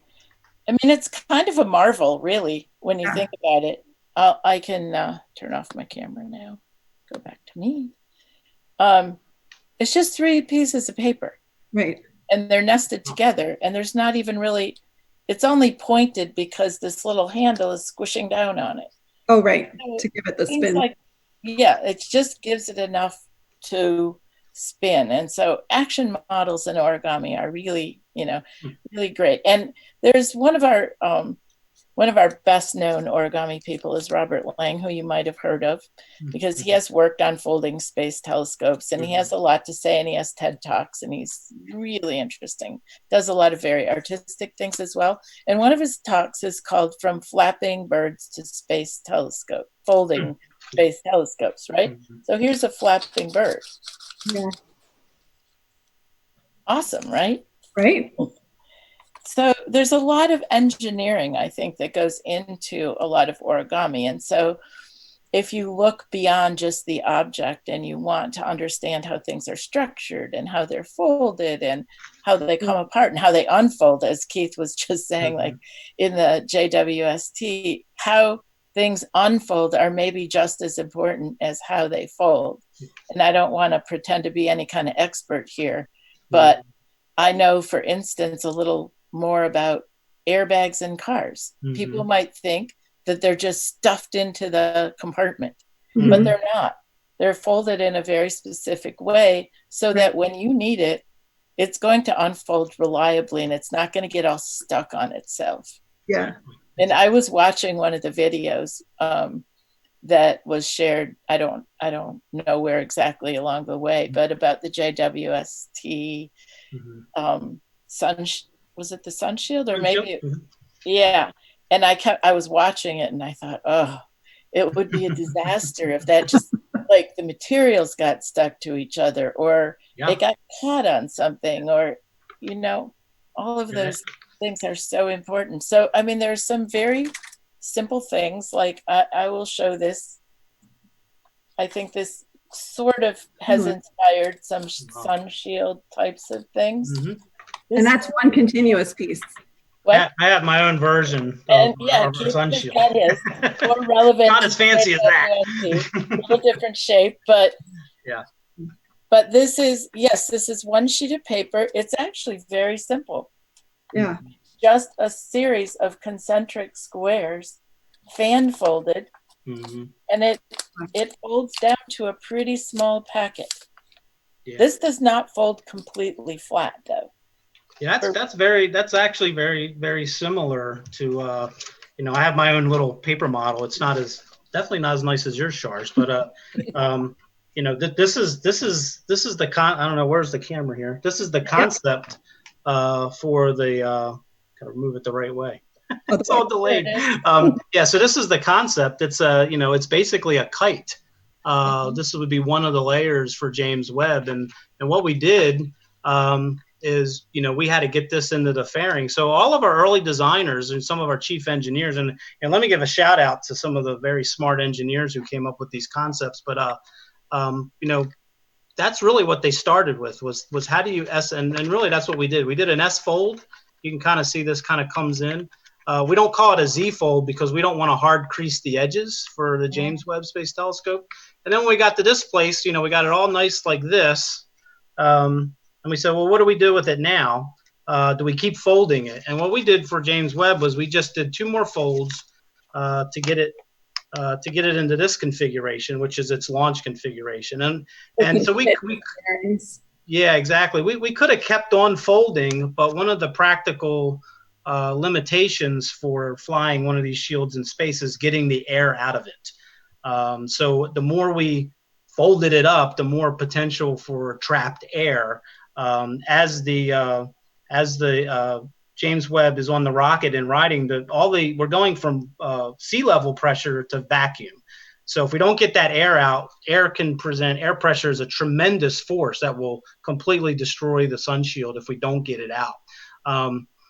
I mean, it's kind of a marvel, really, when you think about it. I can turn off my camera now. Go back to me. It's just 3 pieces of paper. Right. And they're nested together, and there's not even really, it's only pointed because this little handle is squishing down on it. Oh, right, so to give it the spin. It just gives it enough to spin. And so action models in origami are really, really great. And there's one of our best known origami people is Robert Wang, who you might have heard of, because he has worked on folding space telescopes, and he has a lot to say, and he has TED Talks, and he's really interesting. Does a lot of very artistic things as well. And one of his talks is called From Flapping Birds to Space Telescope, folding space telescopes, right? So here's a flapping bird. Yeah. Awesome, right? Right. So there's a lot of engineering, I think, that goes into a lot of origami. And so if you look beyond just the object and you want to understand how things are structured and how they're folded and how they come apart and how they unfold, as Keith was just saying, like in the JWST, how things unfold are maybe just as important as how they fold. And I don't want to pretend to be any kind of expert here, but I know, for instance, a little more about airbags in cars. People might think that they're just stuffed into the compartment, but they're not. They're folded in a very specific way so that when you need it, it's going to unfold reliably and it's not going to get all stuck on itself. Yeah. And I was watching one of the videos that was shared, I don't know where exactly along the way, but about the JWST was it the sun shield, or maybe yeah. And I was watching it and I thought, oh, it would be a disaster if that just like the materials got stuck to each other, or it got caught on something, or all of those things are so important. So I mean, there's some very simple things, like I will show this. I think this sort of has inspired some sun shield types of things. And that's one continuous piece. What? I have my own version of sun shield. That is more relevant. Not as fancy as that. A little different shape, but But this is one sheet of paper. It's actually very simple. Yeah. Just a series of concentric squares, fan folded, and it folds down to a pretty small packet. Yeah. This does not fold completely flat, though. Yeah, that's actually very, very similar to I have my own little paper model. It's definitely not as nice as yours, Shars, but this is the I don't know, where's the camera here? This is the concept for the gotta move it the right way. It's all delayed. So this is the concept. It's it's basically a kite. This would be one of the layers for James Webb, and what we did is we had to get this into the fairing. So all of our early designers and some of our chief engineers, and let me give a shout out to some of the very smart engineers who came up with these concepts. But that's really what they started with was how do you and really that's what we did. We did an S fold. You can kind of see this kind of comes in. We don't call it a Z-fold because we don't want to hard crease the edges for the James Webb Space Telescope. And then when we got to this place, we got it all nice like this. And we said, well, what do we do with it now? Do we keep folding it? And what we did for James Webb was we just did 2 more folds to get it into this configuration, which is its launch configuration. And so we yeah, exactly. We could have kept on folding, but one of the practical limitations for flying one of these shields in space is getting the air out of it. So the more we folded it up, the more potential for trapped air. As the James Webb is on the rocket and riding, we're going from sea level pressure to vacuum. So if we don't get that air out, air pressure is a tremendous force that will completely destroy the sun shield if we don't get it out.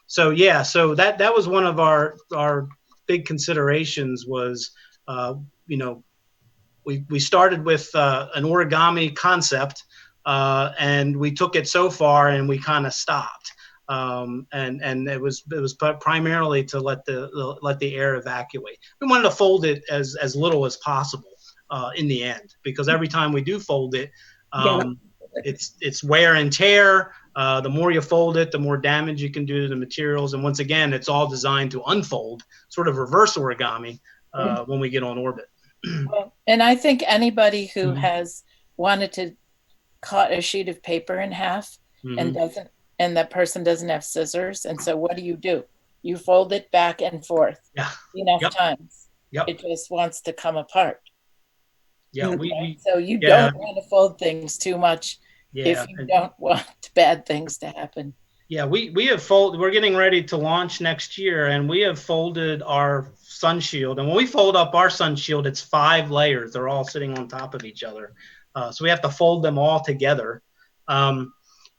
So that was one of our big considerations was, we started with an origami concept, and we took it so far and we kind of stopped. And it was primarily to let the air evacuate. We wanted to fold it as little as possible in the end, because every time we do fold it, it's wear and tear. The more you fold it, the more damage you can do to the materials. And once again, it's all designed to unfold, sort of reverse origami when we get on orbit. And I think anybody who has wanted to cut a sheet of paper in half and that person doesn't have scissors, and so what do? You fold it back and forth enough times. It just wants to come apart. Yeah, so you don't want to fold things too much if you don't want bad things to happen. Yeah, we have folded. We're getting ready to launch next year, and we have folded our sun shield. And when we fold up our sun shield, it's 5 layers. They're all sitting on top of each other. So we have to fold them all together.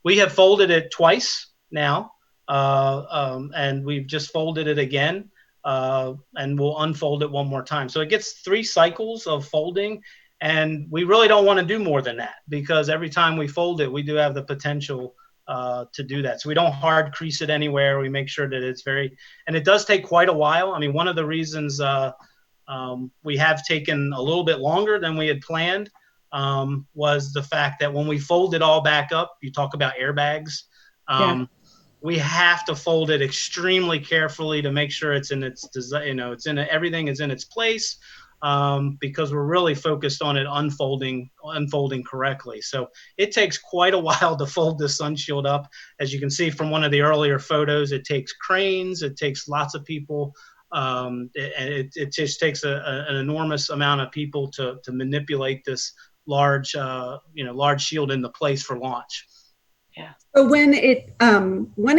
We have folded it twice now, and we've just folded it again, and we'll unfold it one more time. So it gets 3 cycles of folding, and we really don't want to do more than that, because every time we fold it, we do have the potential to do that. So we don't hard crease it anywhere. We make sure that it's and it does take quite a while. I mean, one of the reasons we have taken a little bit longer than we had planned was the fact that when we fold it all back up, you talk about airbags. We have to fold it extremely carefully to make sure it's in its design, everything is in its place, because we're really focused on it unfolding correctly. So it takes quite a while to fold the sun shield up. As you can see from one of the earlier photos, it takes cranes, it takes lots of people, and it just takes an enormous amount of people to manipulate this large shield into place for launch. Yeah. So when it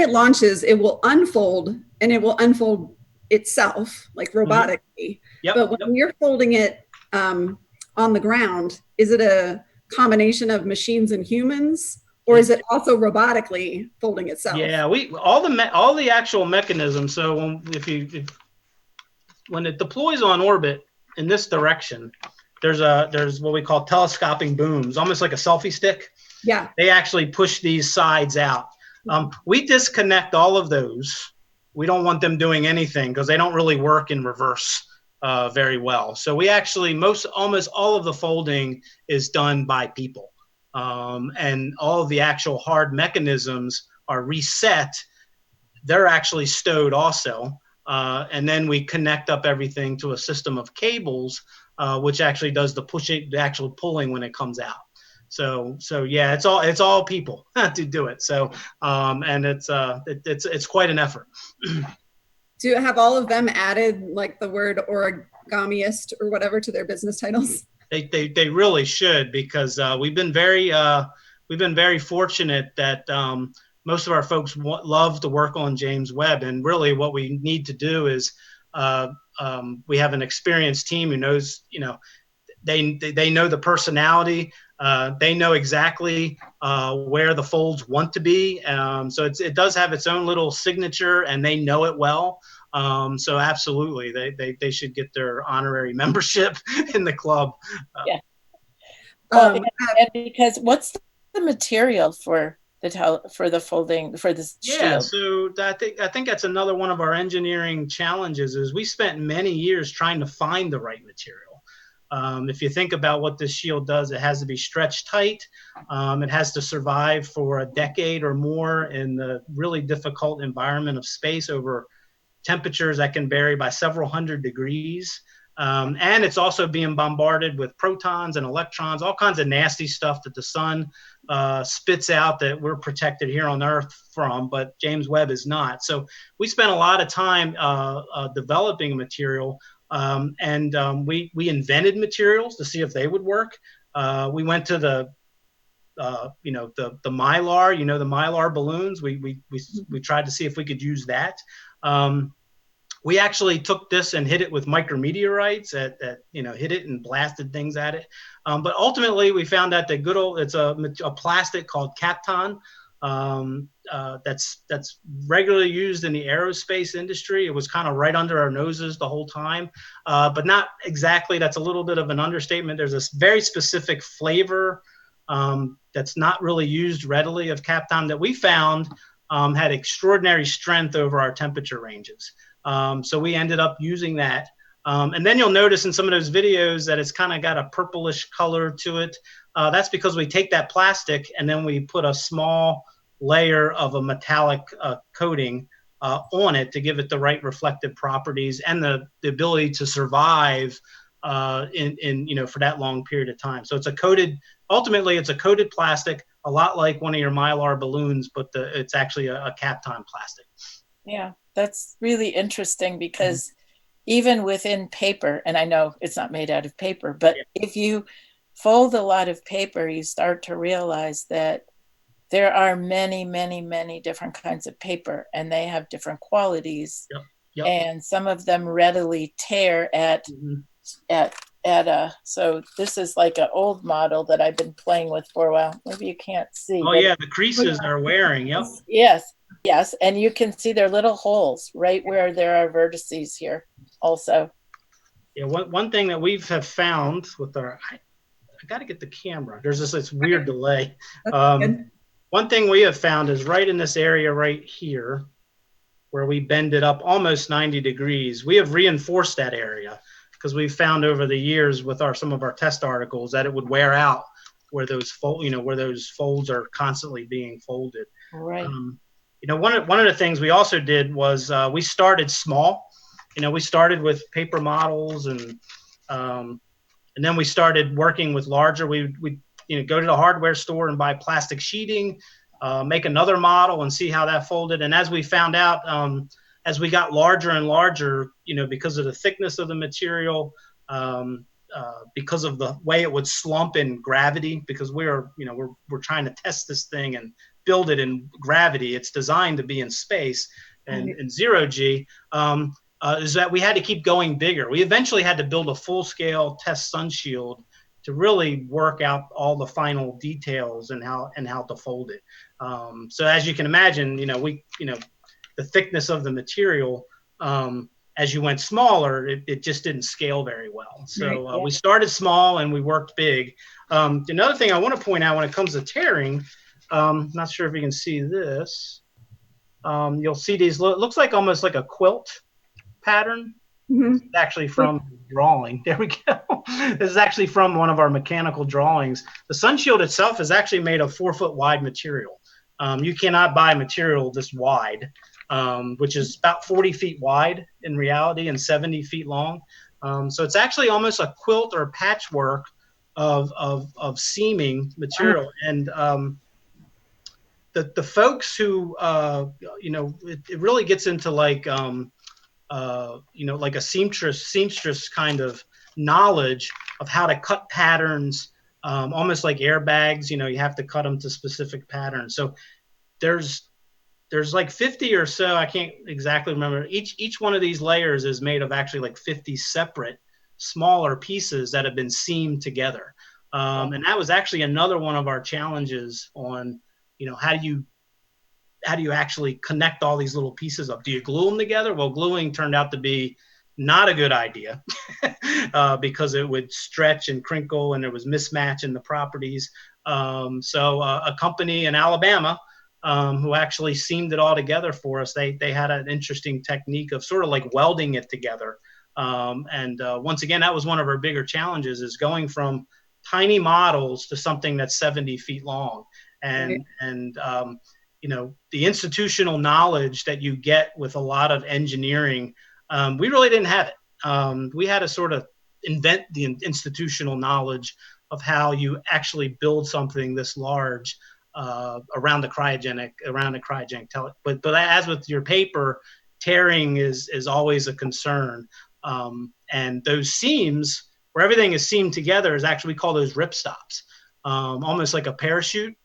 launches, it will unfold, and it will unfold itself, like robotically. But when you're folding it on the ground, is it a combination of machines and humans, or is it also robotically folding itself? Yeah, all the actual mechanisms. So when it deploys on orbit in this direction, there's what we call telescoping booms, almost like a selfie stick. Yeah. They actually push these sides out. We disconnect all of those. We don't want them doing anything because they don't really work in reverse very well. So we actually almost all of the folding is done by people, and all of the actual hard mechanisms are reset. They're actually stowed also, and then we connect up everything to a system of cables, which actually does the actual pulling when it comes out. So yeah, it's all people to do it. So and it's quite an effort. Do you have all of them added like the word origamiist or whatever to their business titles? They really should, because we've been very fortunate that most of our folks love to work on James Webb, and really what we need to do is we have an experienced team who knows, they know the personality. They know exactly where the folds want to be. So it does have its own little signature, and they know it well. So absolutely, they should get their honorary membership in the club. Yeah. And because what's the material for for the folding for the Yeah, shield? so I think that's another one of our engineering challenges is we spent many years trying to find the right material. If you think about what this shield does, it has to be stretched tight. It has to survive for a decade or more in the really difficult environment of space over temperatures that can vary by several hundred degrees. And it's also being bombarded with protons and electrons, all kinds of nasty stuff that the sun spits out that we're protected here on Earth from, but James Webb is not. So we spent a lot of time developing a material, and we invented materials to see if they would work. We went to the Mylar, the Mylar balloons. We tried to see if we could use that. We actually took this and hit it with micrometeorites that hit it and blasted things at it. But ultimately, we found out that it's a plastic called Kapton that's regularly used in the aerospace industry. It was kind of right under our noses the whole time, but not exactly. That's a little bit of an understatement. There's a very specific flavor that's not really used readily of Kapton that we found had extraordinary strength over our temperature ranges. So we ended up using that. And then you'll notice in some of those videos that it's kind of got a purplish color to it. That's because we take that plastic and then we put a small layer of a metallic coating on it to give it the right reflective properties and the ability to survive for that long period of time. So ultimately it's a coated plastic, a lot like one of your Mylar balloons, but it's actually a Kapton plastic. Yeah, that's really interesting because even within paper, and I know it's not made out of paper, but if you fold a lot of paper, you start to realize that there are many, many, many different kinds of paper, and they have different qualities. And some of them readily tear so this is like an old model that I've been playing with for a while. Maybe you can't see. Oh yeah, the creases are wearing. Yep. Yes, and you can see their little holes right where there are vertices here also. Yeah, one thing that we have found with I got to get the camera. There's this weird delay. One thing we have found is right in this area right here, where we bend it up almost 90 degrees. We have reinforced that area because we've found over the years with some of our test articles that it would wear out where those folds are constantly being folded. Right. One of the things we also did was we started small. We started with paper models and then we started working with larger. We go to the hardware store and buy plastic sheeting, make another model and see how that folded. And as we found out, as we got larger and larger, because of the thickness of the material, because of the way it would slump in gravity, because we're trying to test this thing and build it in gravity. It's designed to be in space and in zero G. Is that we had to keep going bigger. We eventually had to build a full-scale test sun shield to really work out all the final details and how to fold it. So as you can imagine, the thickness of the material, as you went smaller, it just didn't scale very well. So we started small and we worked big. Another thing I want to point out when it comes to tearing, not sure if you can see this. You'll see these, looks like almost like a quilt pattern. It's actually from drawing. There we go. This is actually from one of our mechanical drawings. The sun shield itself is actually made of 4-foot wide material. You cannot buy material this wide, which is about 40 feet wide in reality and 70 feet long. So it's actually almost a quilt or patchwork of seaming material. And the folks who, it really gets into like a seamstress kind of knowledge of how to cut patterns, almost like airbags. You have to cut them to specific patterns. So there's like 50 or so. I can't exactly remember. Each one of these layers is made of actually like 50 separate smaller pieces that have been seamed together. And that was actually another one of our challenges on, how do you actually connect all these little pieces up? Do you glue them together? Well, gluing turned out to be not a good idea because it would stretch and crinkle and there was mismatch in the properties. So a company in Alabama who actually seamed it all together for us. They had an interesting technique of sort of like welding it together. Once again, that was one of our bigger challenges, is going from tiny models to something that's 70 feet long. And the institutional knowledge that you get with a lot of engineering, we really didn't have it. We had to sort of invent the institutional knowledge of how you actually build something this large around the cryogenic but as with your paper, tearing is always a concern. And those seams where everything is seamed together is actually, we call those ripstops, almost like a parachute.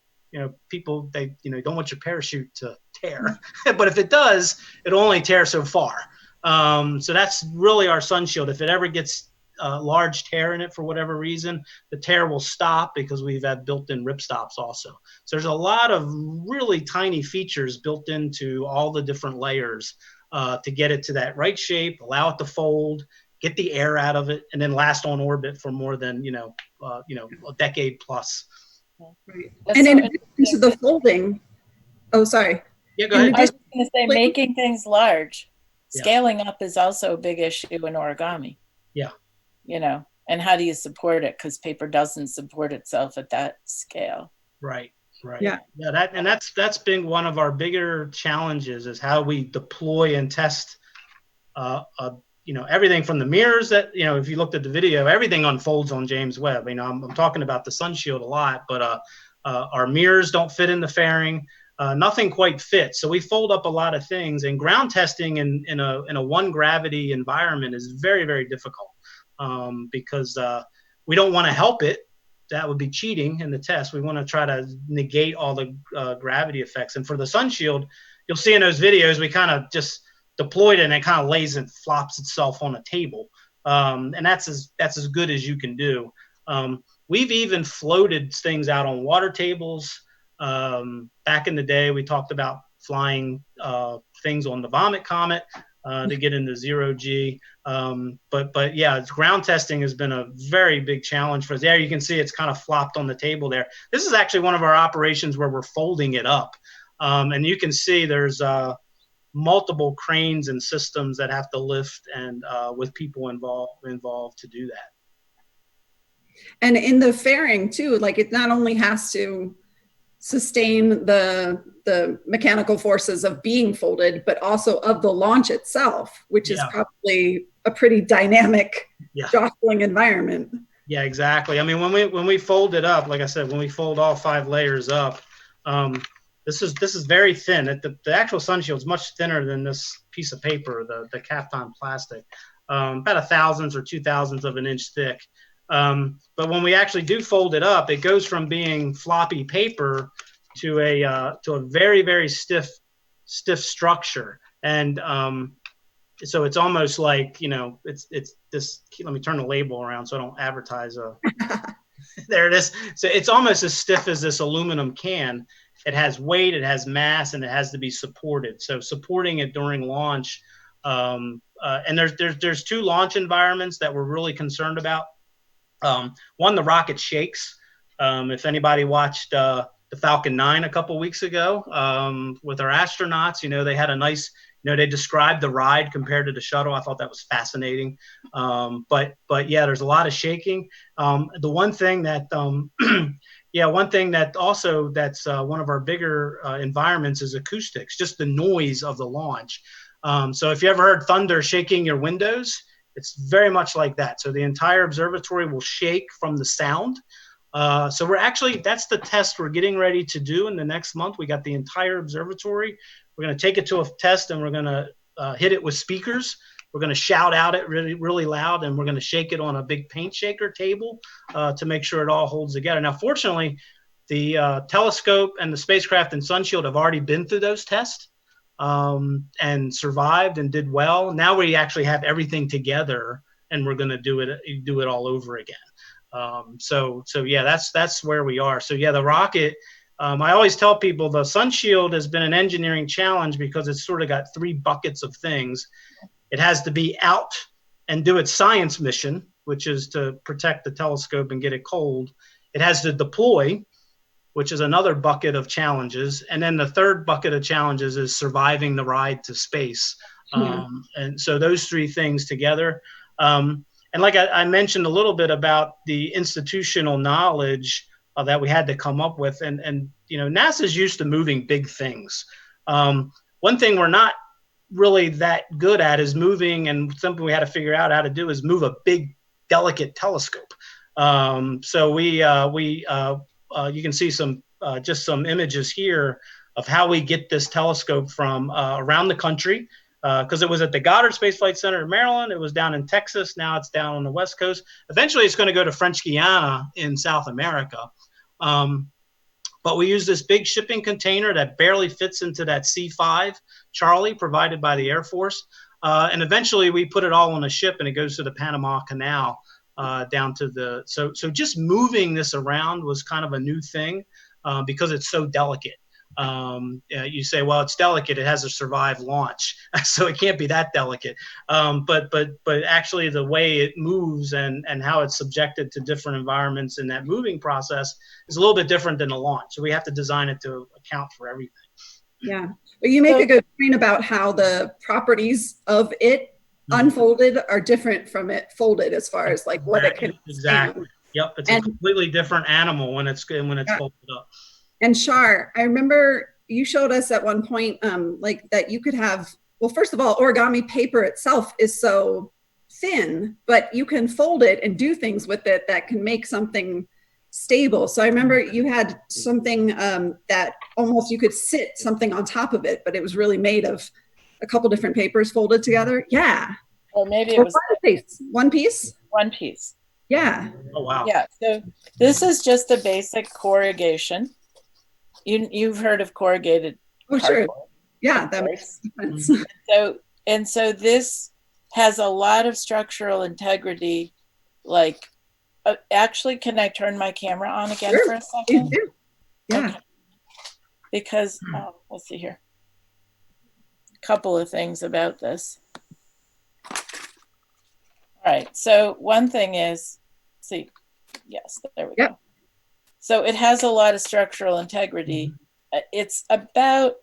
People, they don't want your parachute to tear, but if it does, it'll only tear so far. So that's really our sun shield. If it ever gets a large tear in it for whatever reason, the tear will stop because we've had built-in ripstops also. So there's a lot of really tiny features built into all the different layers to get it to that right shape, allow it to fold, get the air out of it, and then last on orbit for more than a decade plus. Right. And in addition to the folding, oh, sorry. Yeah, go ahead. I was going to say, making things large, scaling up is also a big issue in origami. Yeah. And how do you support it? Because paper doesn't support itself at that scale. Right. Yeah. That's been one of our bigger challenges, is how we deploy and test everything from the mirrors that, if you looked at the video, everything unfolds on James Webb. I'm talking about the sun shield a lot, but our mirrors don't fit in the fairing. Nothing quite fits. So we fold up a lot of things, and ground testing in a one gravity environment is very, very difficult because we don't want to help it. That would be cheating in the test. We want to try to negate all the gravity effects. And for the sun shield, you'll see in those videos, we kind of just deployed it and it kind of lays and flops itself on a table. And that's as good as you can do. We've even floated things out on water tables. Back in the day, we talked about flying things on the Vomit Comet to get into zero G. But yeah, ground testing has been a very big challenge for us. There you can see it's kind of flopped on the table there. This is actually one of our operations where we're folding it up. And you can see there's multiple cranes and systems that have to lift, and with people involved to do that. And in the fairing too, like it not only has to sustain the mechanical forces of being folded, but also of the launch itself, which is probably a pretty dynamic, jostling environment. Yeah, exactly. I mean, when we fold it up, like I said, when we fold all 5 layers up, this is very thin. The actual sun shield is much thinner than this piece of paper, the Kapton plastic, about 1,000th or 2,000th of an inch thick. But when we actually do fold it up, it goes from being floppy paper to a very, very stiff structure. And so it's almost like, it's this. Let me turn the label around so I don't advertise. There it is. So it's almost as stiff as this aluminum can. It has weight, it has mass, and it has to be supported. So supporting it during launch, and there's 2 launch environments that we're really concerned about. One, the rocket shakes. If anybody watched the Falcon 9 a couple weeks ago with our astronauts, they had a nice, they described the ride compared to the shuttle. I thought that was fascinating. But yeah, there's a lot of shaking. The one thing that that's one of our bigger environments is acoustics, just the noise of the launch. So if you ever heard thunder shaking your windows, it's very much like that. So the entire observatory will shake from the sound. So that's the test we're getting ready to do in the next month. We got the entire observatory. We're going to take it to a test, and we're going to hit it with speakers. We're going to shout out it really, really loud, and we're going to shake it on a big paint shaker table to make sure it all holds together. Now, fortunately, the telescope and the spacecraft and sun shield have already been through those tests and survived and did well. Now we actually have everything together, and we're going to do it all over again. So yeah, that's where we are. So yeah, the rocket. I always tell people the sun shield has been an engineering challenge because it's sort of got 3 buckets of things. It has to be out and do its science mission, which is to protect the telescope and get it cold. It has to deploy, which is another bucket of challenges. And then the third bucket of challenges is surviving the ride to space. And so those three things together. And like I mentioned a little bit about the institutional knowledge that we had to come up with. And NASA's used to moving big things. One thing we're not really that good at is moving, and something we had to figure out how to do is move a big, delicate telescope. So you can see just some images here of how we get this telescope from around the country, because it was at the Goddard Space Flight Center in Maryland. It was down in Texas. Now it's down on the West Coast. Eventually, it's going to go to French Guiana in South America. But we use this big shipping container that barely fits into that C5 Charlie provided by the Air Force. And eventually, we put it all on a ship, and it goes to the Panama Canal. Down to the so just moving this around was kind of a new thing because it's so delicate. You say, well, it's delicate, it has to survive launch, so it can't be that delicate. But actually the way it moves and how it's subjected to different environments in that moving process is a little bit different than the launch. So we have to design it to account for everything. Yeah, but you make a good point about how the properties of it unfolded are different from it folded, as far as like what it can exactly. Yep, it's a completely different animal when it's folded up. And Char, I remember you showed us at one point like that you could have, well, first of all, origami paper itself is so thin, but you can fold it and do things with it that can make something stable. So I remember you had something that almost you could sit something on top of it, but it was really made of a couple different papers folded together. Yeah. Or maybe it was one piece. One piece. Yeah. Oh, wow. Yeah. So this is just a basic corrugation. You've heard of corrugated. Oh, sure. Yeah, that makes sense. So this has a lot of structural integrity. Like, actually, can I turn my camera on again for a second? Yeah. Okay. Because let's see here. Couple of things about this. All right, so one thing is, yes, there we go. So it has a lot of structural integrity. It's about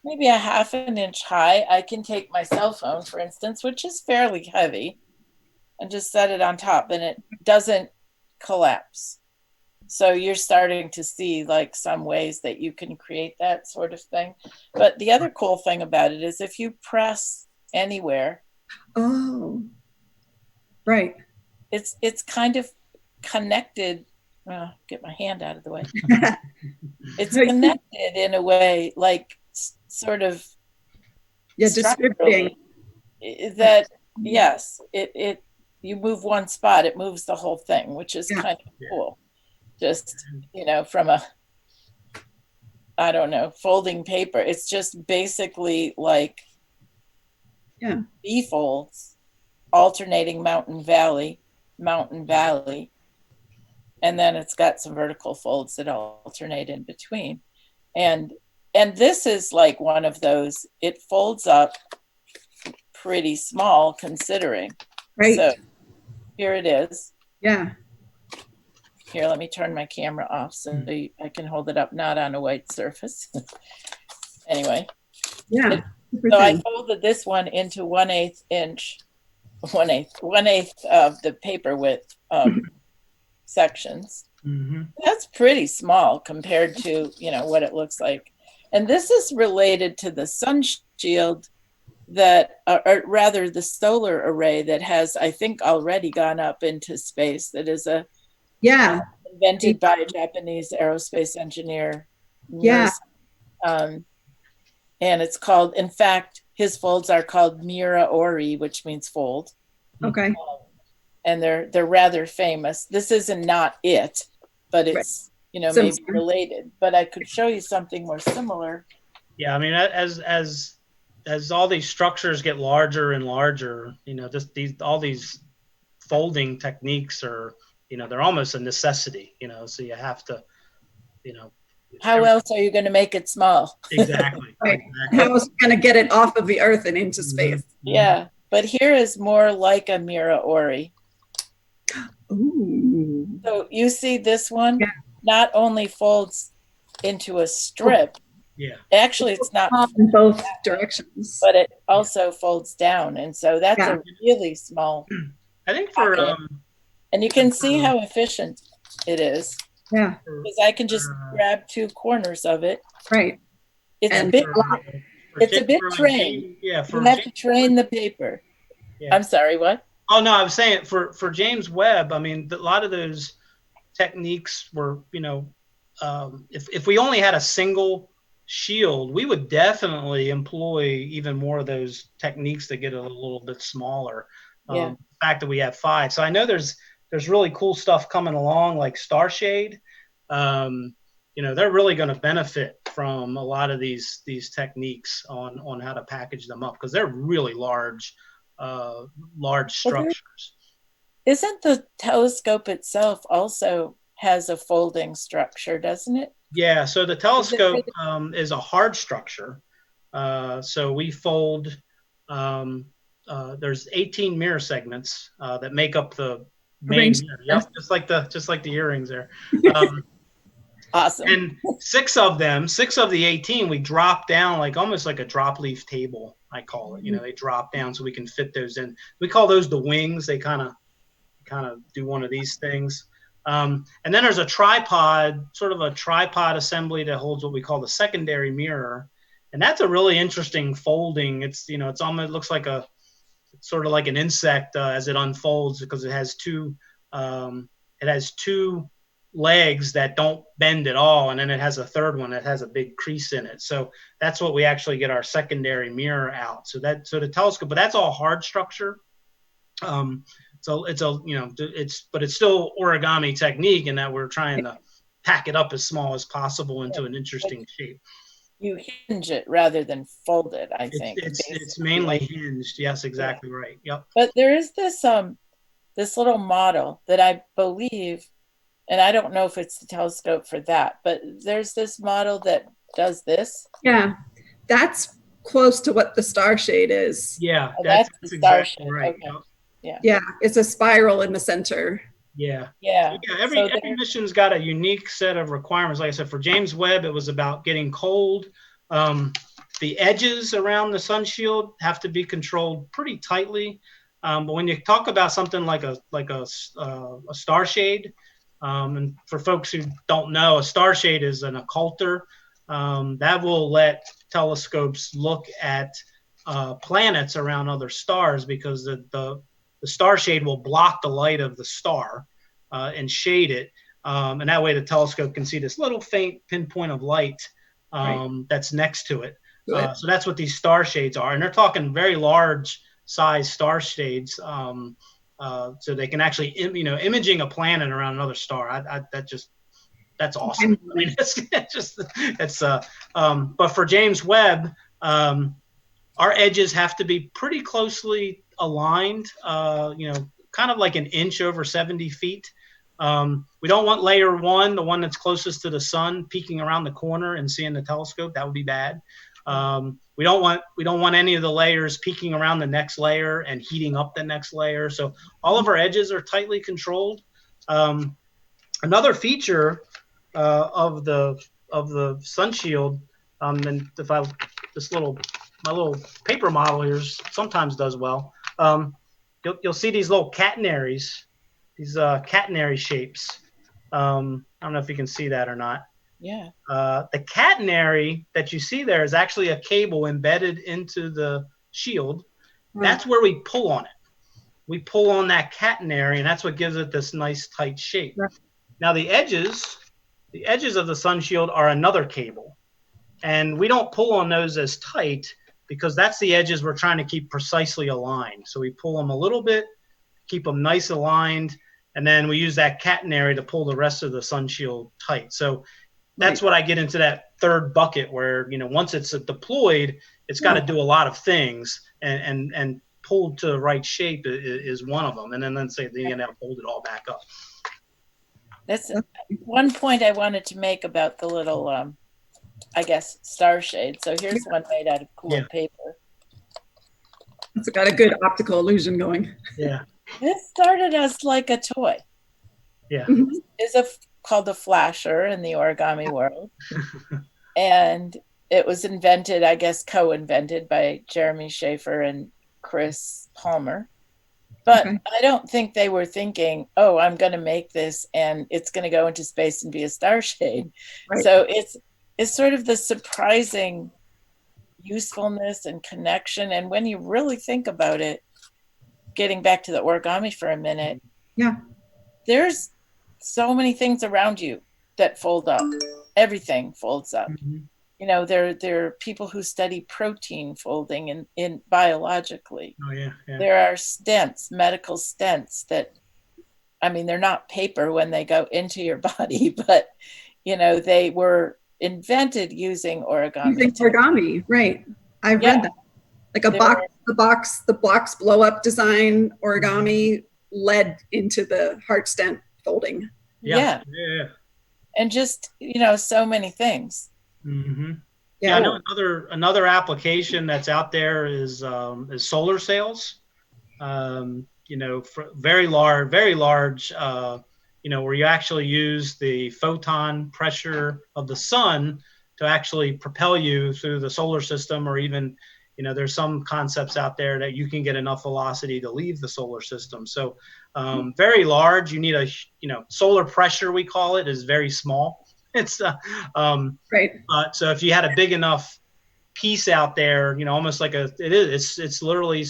maybe a ½ an inch high. I can take my cell phone, for instance, which is fairly heavy, and just set it on top, and it doesn't collapse. So you're starting to see like some ways that you can create that sort of thing. But the other cool thing about it is if you press anywhere. Oh, right. It's kind of connected. Get my hand out of the way. It's connected in a way, like sort of. Yeah, distributing. That, yes, it you move one spot, it moves the whole thing, which is kind of cool. Just, from folding paper. It's just basically like B-folds, alternating mountain valley, and then it's got some vertical folds that alternate in between. And this is like one of those, it folds up pretty small considering. Right. So here it is. Yeah. Here, let me turn my camera off so I can hold it up, not on a white surface. Anyway. Yeah. So I folded this one into 1/8 inch, 1/8 of the paper width sections. Mm-hmm. That's pretty small compared to, what it looks like. And this is related to the sun shield that, or rather the solar array that has, I think, already gone up into space. That is invented by a Japanese aerospace engineer. Yeah. And it's called, in fact, his folds are called Mira Ori, which means fold. Okay. And they're rather famous. This isn't not it, but it's maybe related. But I could show you something more similar. Yeah, I mean, as all these structures get larger and larger, all these folding techniques are, they're almost a necessity. So you have to, How else are you going to make it small? Exactly. Right. How else are you going to get it off of the Earth and into space? Yeah, but here is more like a Mira Ori. Ooh. So you see this one? not only folds into a strip, Yeah. actually it's not in both directions. but it also folds down, and so that's Yeah. a really small I think for pocket. And you can see how efficient it is, Yeah, because I can just grab 2 corners of it. right. It's And a bit It's a bit trained. Yeah, You have to train the paper. Yeah. I'm sorry, what? Oh no, I was saying for James Webb. I mean, a lot of those techniques were, if we only had a single shield, we would definitely employ even more of those techniques to get it a little bit smaller. Yeah. The fact that we have 5, so I know there's really cool stuff coming along like Starshade. They're really going to benefit from a lot of these techniques on how to package them up, because they're really large structures. Isn't the telescope itself also has a folding structure, doesn't it? Yeah, so the telescope is a hard structure. So we fold, there's 18 mirror segments that make up the main mirror. Yep, just like the earrings there. Awesome. And 6 of the 18, we drop down almost like a drop leaf table, I call it. They drop down so we can fit those in. We call those the wings. They kind of do one of these things. And then there's a tripod assembly that holds what we call the secondary mirror. And that's a really interesting folding. It's almost looks like it's sort of like an insect as it unfolds, because it has two legs that don't bend at all, and then it has a third one that has a big crease in it. So that's what we actually get our secondary mirror out. So the telescope, but that's all hard structure. So it's still origami technique in that we're trying to pack it up as small as possible into an interesting shape. You hinge it rather than fold it, I think. It's mainly hinged. Yes, exactly right. Yep. But there is this little model that I believe, and I don't know if it's the telescope for that, but there's this model that does this. Yeah, that's close to what the Starshade is. Yeah, that's the exactly Starshade. right. Okay. Yep. Yeah, it's a spiral in the center. Yeah. Yeah. Every mission's got a unique set of requirements. Like I said, for James Webb, it was about getting cold. The edges around the sun shield have to be controlled pretty tightly. But when you talk about something like a Starshade, and for folks who don't know, a Starshade is an occulter that will let telescopes look at planets around other stars, because the Starshade will block the light of the star and shade it. And that way the telescope can see this little faint pinpoint of light that's next to it. So that's what these Starshades are. And they're talking very large size Starshades. So they can actually, imaging a planet around another star. That's awesome. I mean, but for James Webb, our edges have to be pretty closely aligned, kind of like an inch over 70 feet. We don't want layer 1, the one that's closest to the sun, peeking around the corner and seeing the telescope. That would be bad. We don't want any of the layers peeking around the next layer and heating up the next layer. So all of our edges are tightly controlled. Another feature of the sun shield, and my little paper model here sometimes does well. You'll see these little catenaries, these catenary shapes. I don't know if you can see that or not. Yeah. The catenary that you see there is actually a cable embedded into the shield. That's where we pull on it. We pull on that catenary, and that's what gives it this nice tight shape. Right. Now the edges of the sun shield are another cable, and we don't pull on those as tight because that's the edges we're trying to keep precisely aligned. So we pull them a little bit, keep them nice aligned, and then we use that catenary to pull the rest of the sun shield tight. So that's what I get into that third bucket where, once it's deployed, it's got to do a lot of things, and pulled to the right shape is one of them. And then you end up hold it all back up. That's one point I wanted to make about the little, Starshade. So here's one made out of cool paper. It's got a good optical illusion going. Yeah. This started as like a toy. Yeah. It's a called a flasher in the origami world. And it was invented, I guess, co-invented by Jeremy Schaefer and Chris Palmer. But Okay. I don't think they were thinking, oh, I'm going to make this and it's going to go into space and be a star shade. Right. So it's sort of the surprising usefulness and connection. And when you really think about it, getting back to the origami for a minute, Yeah. there's so many things around you that fold up. Everything folds up. Mm-hmm. You know, there are people who study protein folding in biologically. Oh yeah, yeah. There are stents, medical stents that, I mean, they're not paper when they go into your body, but you know, they were invented using origami. Using origami, right? I've read that. Like the box blow up design origami led into the heart stent folding. Yeah. And just, you know, so many things. Mm-hmm. Yeah, I know another application that's out there is solar sails. You know, for very large. You know, where you actually use the photon pressure of the sun to actually propel you through the solar system, or even, you know, there's some concepts out there that you can get enough velocity to leave the solar system. So very large. You need solar pressure, we call it, is very small. It's right. So if you had a big enough piece out there, you know, almost like it's literally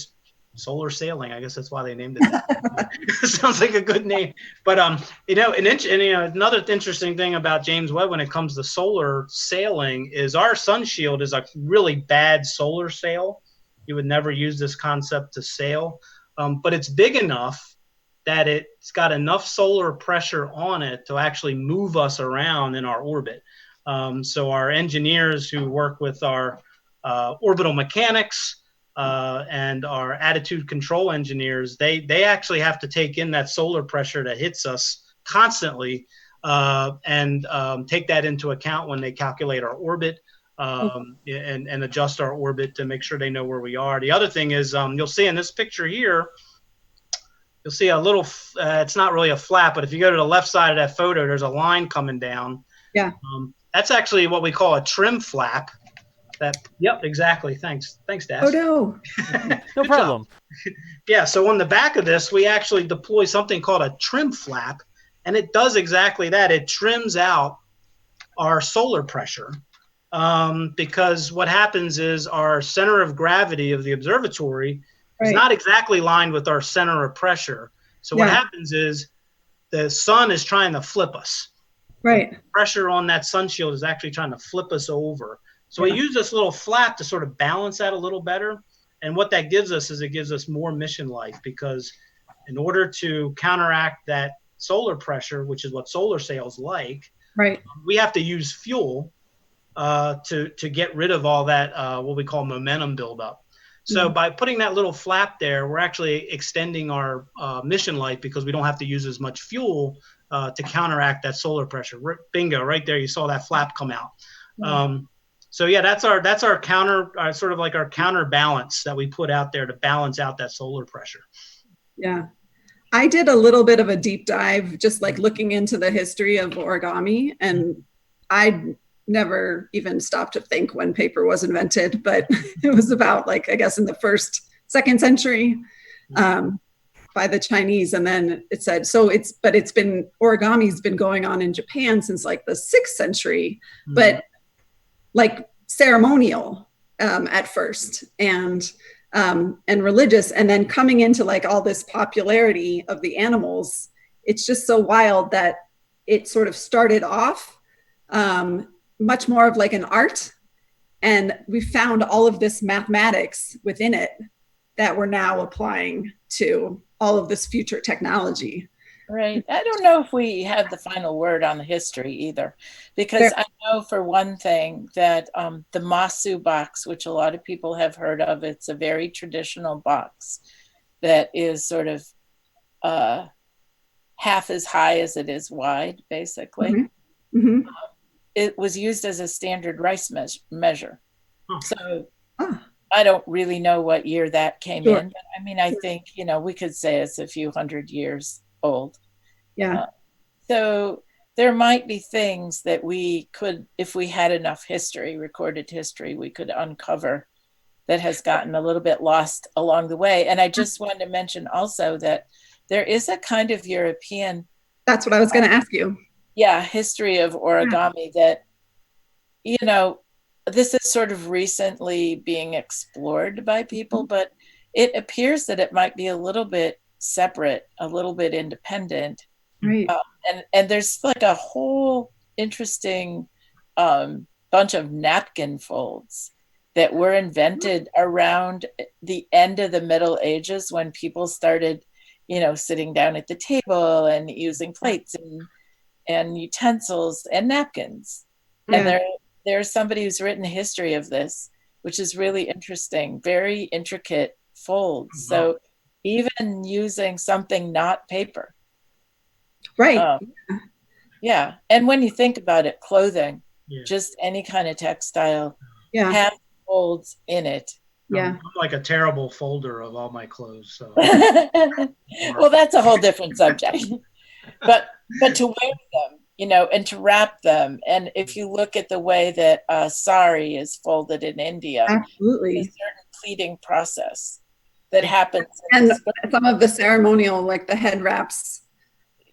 solar sailing. I guess that's why they named it that. It sounds like a good name. But you know, another interesting thing about James Webb when it comes to solar sailing is our sun shield is a really bad solar sail. You would never use this concept to sail, but it's big enough that it's got enough solar pressure on it to actually move us around in our orbit. So our engineers who work with our orbital mechanics and our attitude control engineers, they actually have to take in that solar pressure that hits us constantly and take that into account when they calculate our orbit and adjust our orbit to make sure they know where we are. The other thing is you'll see in this picture here, you'll see a little, it's not really a flap, but if you go to the left side of that photo, there's a line coming down. Yeah. That's actually what we call a trim flap. Yep, exactly. Thanks, Dash. Oh, no. No problem. Yeah, so on the back of this, we actually deploy something called a trim flap, and it does exactly that. It trims out our solar pressure because what happens is our center of gravity of the observatory is not exactly lined with our center of pressure. So what happens is the sun is trying to flip us. Right. The pressure on that sun shield is actually trying to flip us over. So we use this little flap to sort of balance that a little better. And what that gives us is it gives us more mission life, because in order to counteract that solar pressure, which is what solar sails like, we have to use fuel to get rid of all that what we call momentum buildup. So by putting that little flap there, we're actually extending our mission life because we don't have to use as much fuel to counteract that solar pressure. Bingo, right there, you saw that flap come out. So yeah, that's our counter, sort of like our counterbalance that we put out there to balance out that solar pressure. Yeah. I did a little bit of a deep dive, just like looking into the history of origami, and I never even stopped to think when paper was invented, but it was about, like, I guess in the second century by the Chinese. And then it said, origami's been going on in Japan since like the 6th century, but like ceremonial at first and religious, and then coming into like all this popularity of the animals. It's just so wild that it sort of started off much more of like an art, and we found all of this mathematics within it that we're now applying to all of this future technology. Right. I don't know if we have the final word on the history either, because I know for one thing that the Masu box, which a lot of people have heard of, it's a very traditional box that is sort of half as high as it is wide, basically. It was used as a standard rice measure. So I don't really know what year that came in, but I mean, I think, you know, we could say it's a few hundred years old. Yeah. So there might be things that we could, if we had enough history, recorded history, we could uncover that has gotten a little bit lost along the way. And I just wanted to mention also that there is a kind of European, That's what I was going to ask you. yeah, history of origami that, you know, this is sort of recently being explored by people, but it appears that it might be a little bit separate, a little bit independent. Right. And there's like a whole interesting bunch of napkin folds that were invented around the end of the Middle Ages, when people started, you know, sitting down at the table and using plates and utensils and napkins. Yeah. And there's somebody who's written a history of this, which is really interesting, very intricate folds. So even using something not paper. Right. Yeah. And when you think about it, clothing, just any kind of textile, has folds in it. Yeah. I'm like a terrible folder of all my clothes. So. Well, that's a whole different subject. But to wear them, you know, and to wrap them. And if you look at the way that sari is folded in India, absolutely, there's a certain pleating process that happens. And some of the ceremonial, like the head wraps.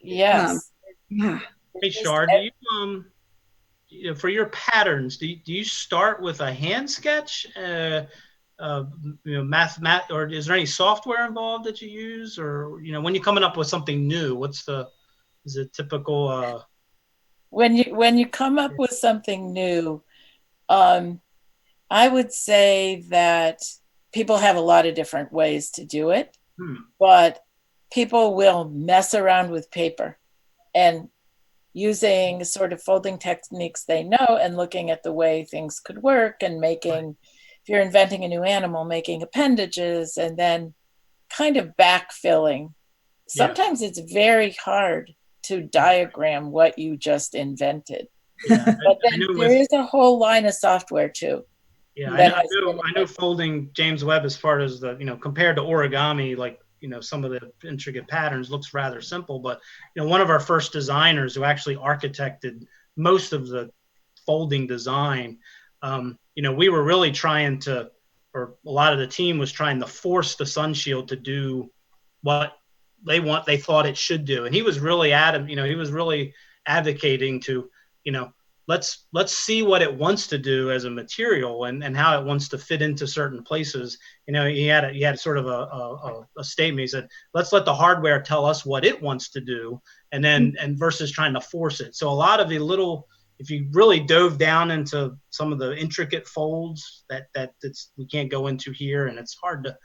Yes. Yeah. Hey, Char, do you, for your patterns, do you start with a hand sketch, you know, or is there any software involved that you use, or, you know, when you're coming up with something new, is it typical? When you come up with something new, I would say that people have a lot of different ways to do it, but people will mess around with paper and using sort of folding techniques they know and looking at the way things could work and making, if you're inventing a new animal, making appendages and then kind of backfilling. Sometimes it's very hard to diagram what you just invented. Yeah, but then there is a whole line of software too. Yeah, I know folding James Webb as far as the, you know, compared to origami, like, you know, some of the intricate patterns looks rather simple, but, you know, one of our first designers who actually architected most of the folding design, you know, we were really trying to, or a lot of the team was trying to force the sun shield to do what they thought it should do. And he was really he was really advocating to, you know, let's see what it wants to do as a material and how it wants to fit into certain places. You know, he had sort of a statement. He said, let's let the hardware tell us what it wants to do, and then versus trying to force it. So a lot of the little, if you really dove down into some of the intricate folds that we can't go into here, and it's hard to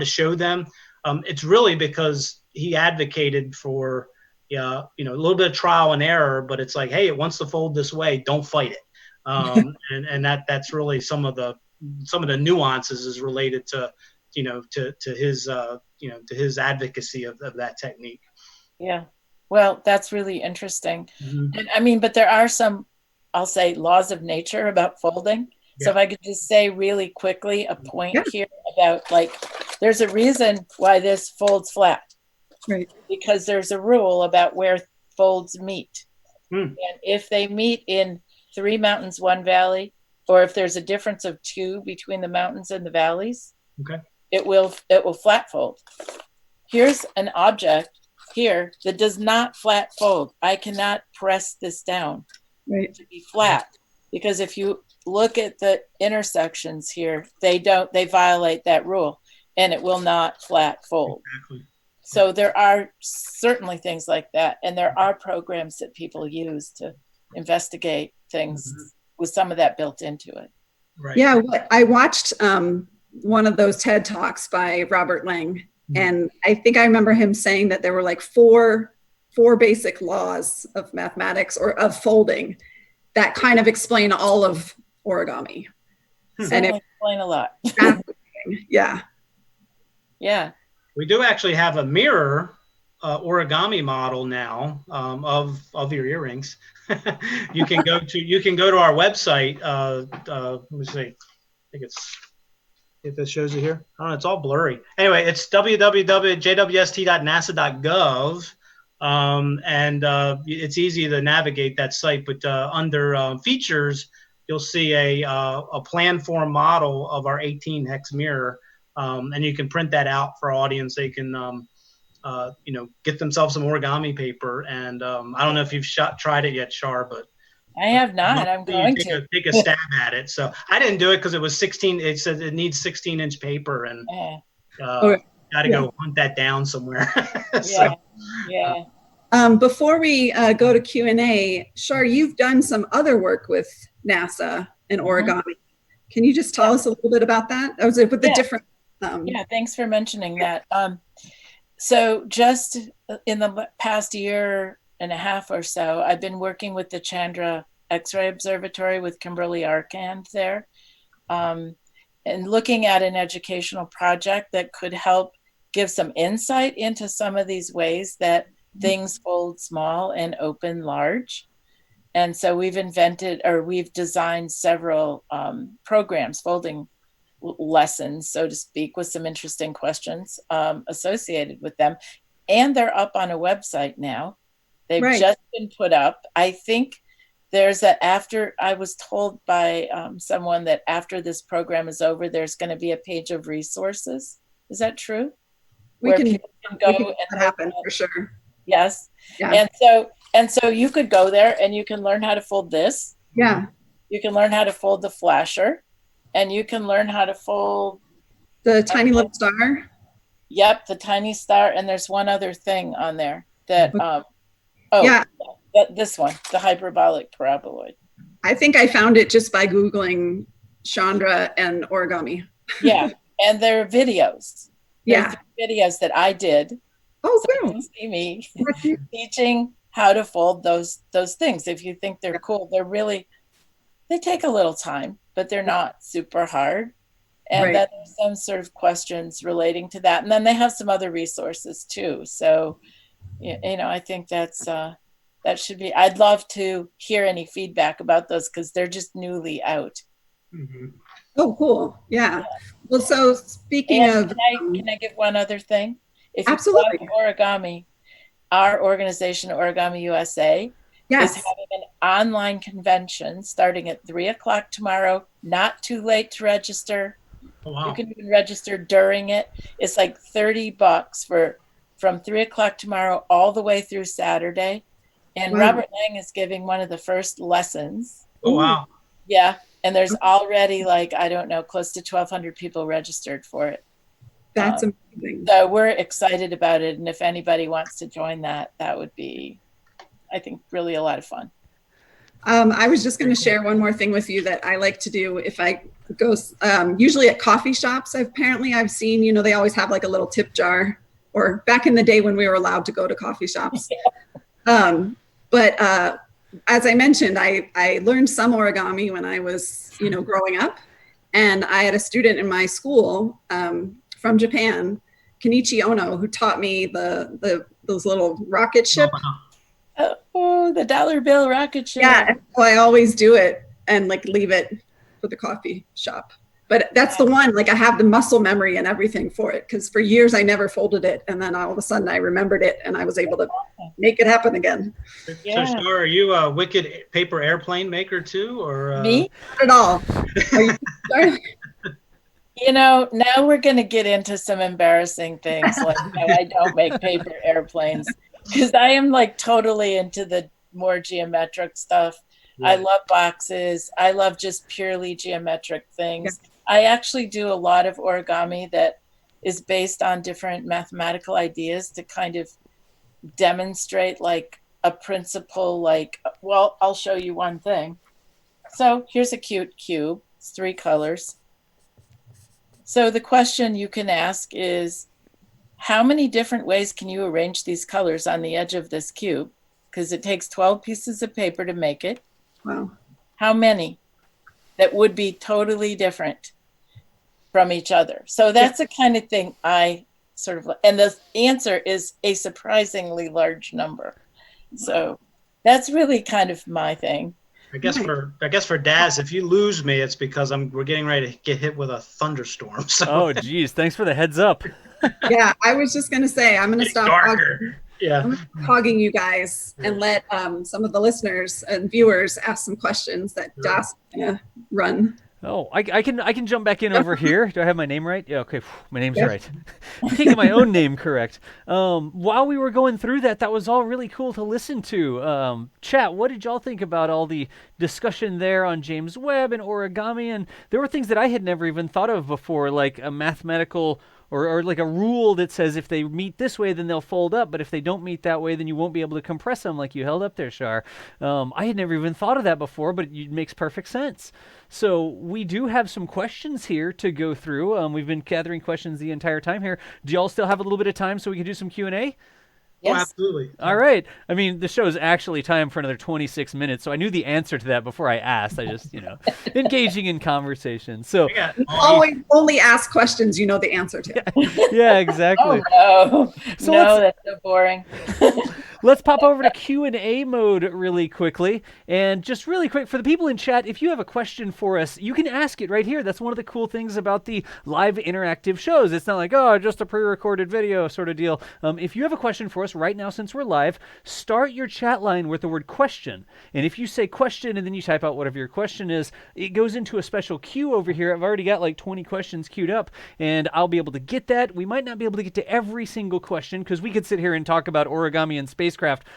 show them. It's really because he advocated for, you know, a little bit of trial and error, but it's like, hey, it wants to fold this way, don't fight it. And that's really some of the nuances is related to, you know, to his you know, to his advocacy of that technique. Yeah, well, that's really interesting. And I mean, but there are some, I'll say, laws of nature about folding. So if I could just say really quickly a point here about, like, there's a reason why this folds flat. Right. Because there's a rule about where folds meet. And if they meet in 3 mountains, 1 valley, or if there's a difference of 2 between the mountains and the valleys, it will flat fold. Here's an object here that does not flat fold. I cannot press this down to be flat, because if you look at the intersections here, they violate that rule, and it will not flat fold. Exactly. So there are certainly things like that, and there are programs that people use to investigate things with some of that built into it. Right. Yeah, I watched one of those TED Talks by Robert Wang, and I think I remember him saying that there were like four basic laws of mathematics or of folding that kind of explain all of origami. And it explain a lot. Yeah. We do actually have a mirror origami model now of your earrings. you can go to our website. Let me see. I think if it shows you here. I don't know, it's all blurry. Anyway, it's www.jwst.nasa.gov. and it's easy to navigate that site. But under features, you'll see a plan form model of our 18 hex mirror, and you can print that out for our audience. They can get themselves some origami paper. And I don't know if you've tried it yet, Char, but I have not. I'm going to take a stab at it. So I didn't do it because it was 16. It said it needs 16-inch paper, and got to go hunt that down somewhere. So, before we go to Q&A, Char, you've done some other work with NASA and origami. Can you just tell us a little bit about that? Or was it with the different? Yeah, thanks for mentioning that. So just in the past year and a half or so, I've been working with the Chandra X-ray Observatory with Kimberly Arcand there, and looking at an educational project that could help give some insight into some of these ways that things fold small and open large. And so we've designed several programs, folding lessons, so to speak, with some interesting questions associated with them. And they're up on a website now. They've just been put up. I think I was told by someone that after this program is over, there's going to be a page of resources. Is that true? We can go and happen for sure. Yes. Yeah. And so you could go there and you can learn how to fold this. Yeah. You can learn how to fold the flasher, and you can learn how to fold the tiny little star. Yep, the tiny star. And there's one other thing on there that this one, the hyperbolic paraboloid. I think I found it just by Googling Chandra and origami. Yeah, and there are videos. Yeah, videos that I did. Oh, so you can see me teaching how to fold those things. If you think they're cool, they take a little time, but they're not super hard. And then there's some sort of questions relating to that. And then they have some other resources too. So, I think that should be, I'd love to hear any feedback about those because they're just newly out. Mm-hmm. Oh, cool. Yeah. Well, so speaking of... Can I give one other thing? If absolutely. You love origami, our organization, OrigamiUSA, is having an online convention starting at 3:00 tomorrow. Not too late to register. Oh, wow. You can even register during it. It's like $30 from 3:00 tomorrow all the way through Saturday. And Robert Wang is giving one of the first lessons. Oh, wow. Yeah. And there's already close to 1,200 people registered for it. That's amazing. So we're excited about it. And if anybody wants to join that would be, I think, really a lot of fun. I was just going to share one more thing with you that I like to do if I go, usually at coffee shops. I've seen, they always have like a little tip jar, or back in the day when we were allowed to go to coffee shops. But as I mentioned, I learned some origami when I was, growing up. And I had a student in my school from Japan, Kenichi Ono, who taught me those little rocket ship. Oh, the dollar bill rocket ship. Yeah, so I always do it and leave it for the coffee shop. But that's the one, I have the muscle memory and everything for it, because for years I never folded it. And then all of a sudden I remembered it and I was able to make it happen again. Yeah. So, Char, are you a wicked paper airplane maker too? Or me? Not at all. Now we're going to get into some embarrassing things like I don't make paper airplanes, because I am totally into the more geometric stuff. Yeah. I love boxes. I love just purely geometric things. Yeah. I actually do a lot of origami that is based on different mathematical ideas to kind of demonstrate a principle. I'll show you one thing. So here's a cute cube. It's 3 colors. So the question you can ask is, how many different ways can you arrange these colors on the edge of this cube? Because it takes 12 pieces of paper to make it. Wow. How many that would be totally different from each other? So that's the kind of thing I sort of, and the answer is a surprisingly large number. So that's really kind of my thing. I guess for Daz, if you lose me, it's because we're getting ready to get hit with a thunderstorm. So. Oh, geez. Thanks for the heads up. Yeah, I was just going to say, I'm going to stop. Yeah. I'm hogging you guys and let some of the listeners and viewers ask some questions that Das is gonna run. Oh, I can jump back in over here. Do I have my name right? Yeah, okay. My name's right. I can't get my own name correct. While we were going through that was all really cool to listen to. Chat, what did y'all think about all the discussion there on James Webb and origami? And there were things that I had never even thought of before, like a mathematical or like a rule that says if they meet this way, then they'll fold up. But if they don't meet that way, then you won't be able to compress them like you held up there, Shar. I had never even thought of that before, but it makes perfect sense. So we do have some questions here to go through. We've been gathering questions the entire time here. Do y'all still have a little bit of time so we can do some Q&A? Yes. Oh, absolutely. All right. I mean, the show is actually timed for another 26 minutes, so I knew the answer to that before I asked. I just, engaging in conversation. So always only ask questions you know the answer to. Yeah, exactly. Oh, no. So that's so boring. Let's pop over to Q&A mode really quickly. And just really quick, for the people in chat, if you have a question for us, you can ask it right here. That's one of the cool things about the live interactive shows. It's not like, oh, just a pre-recorded video sort of deal. If you have a question for us right now, since we're live, start your chat line with the word question. And if you say question and then you type out whatever your question is, it goes into a special queue over here. I've already got like 20 questions queued up, and I'll be able to get that. We might not be able to get to every single question because we could sit here and talk about origami and spacecraft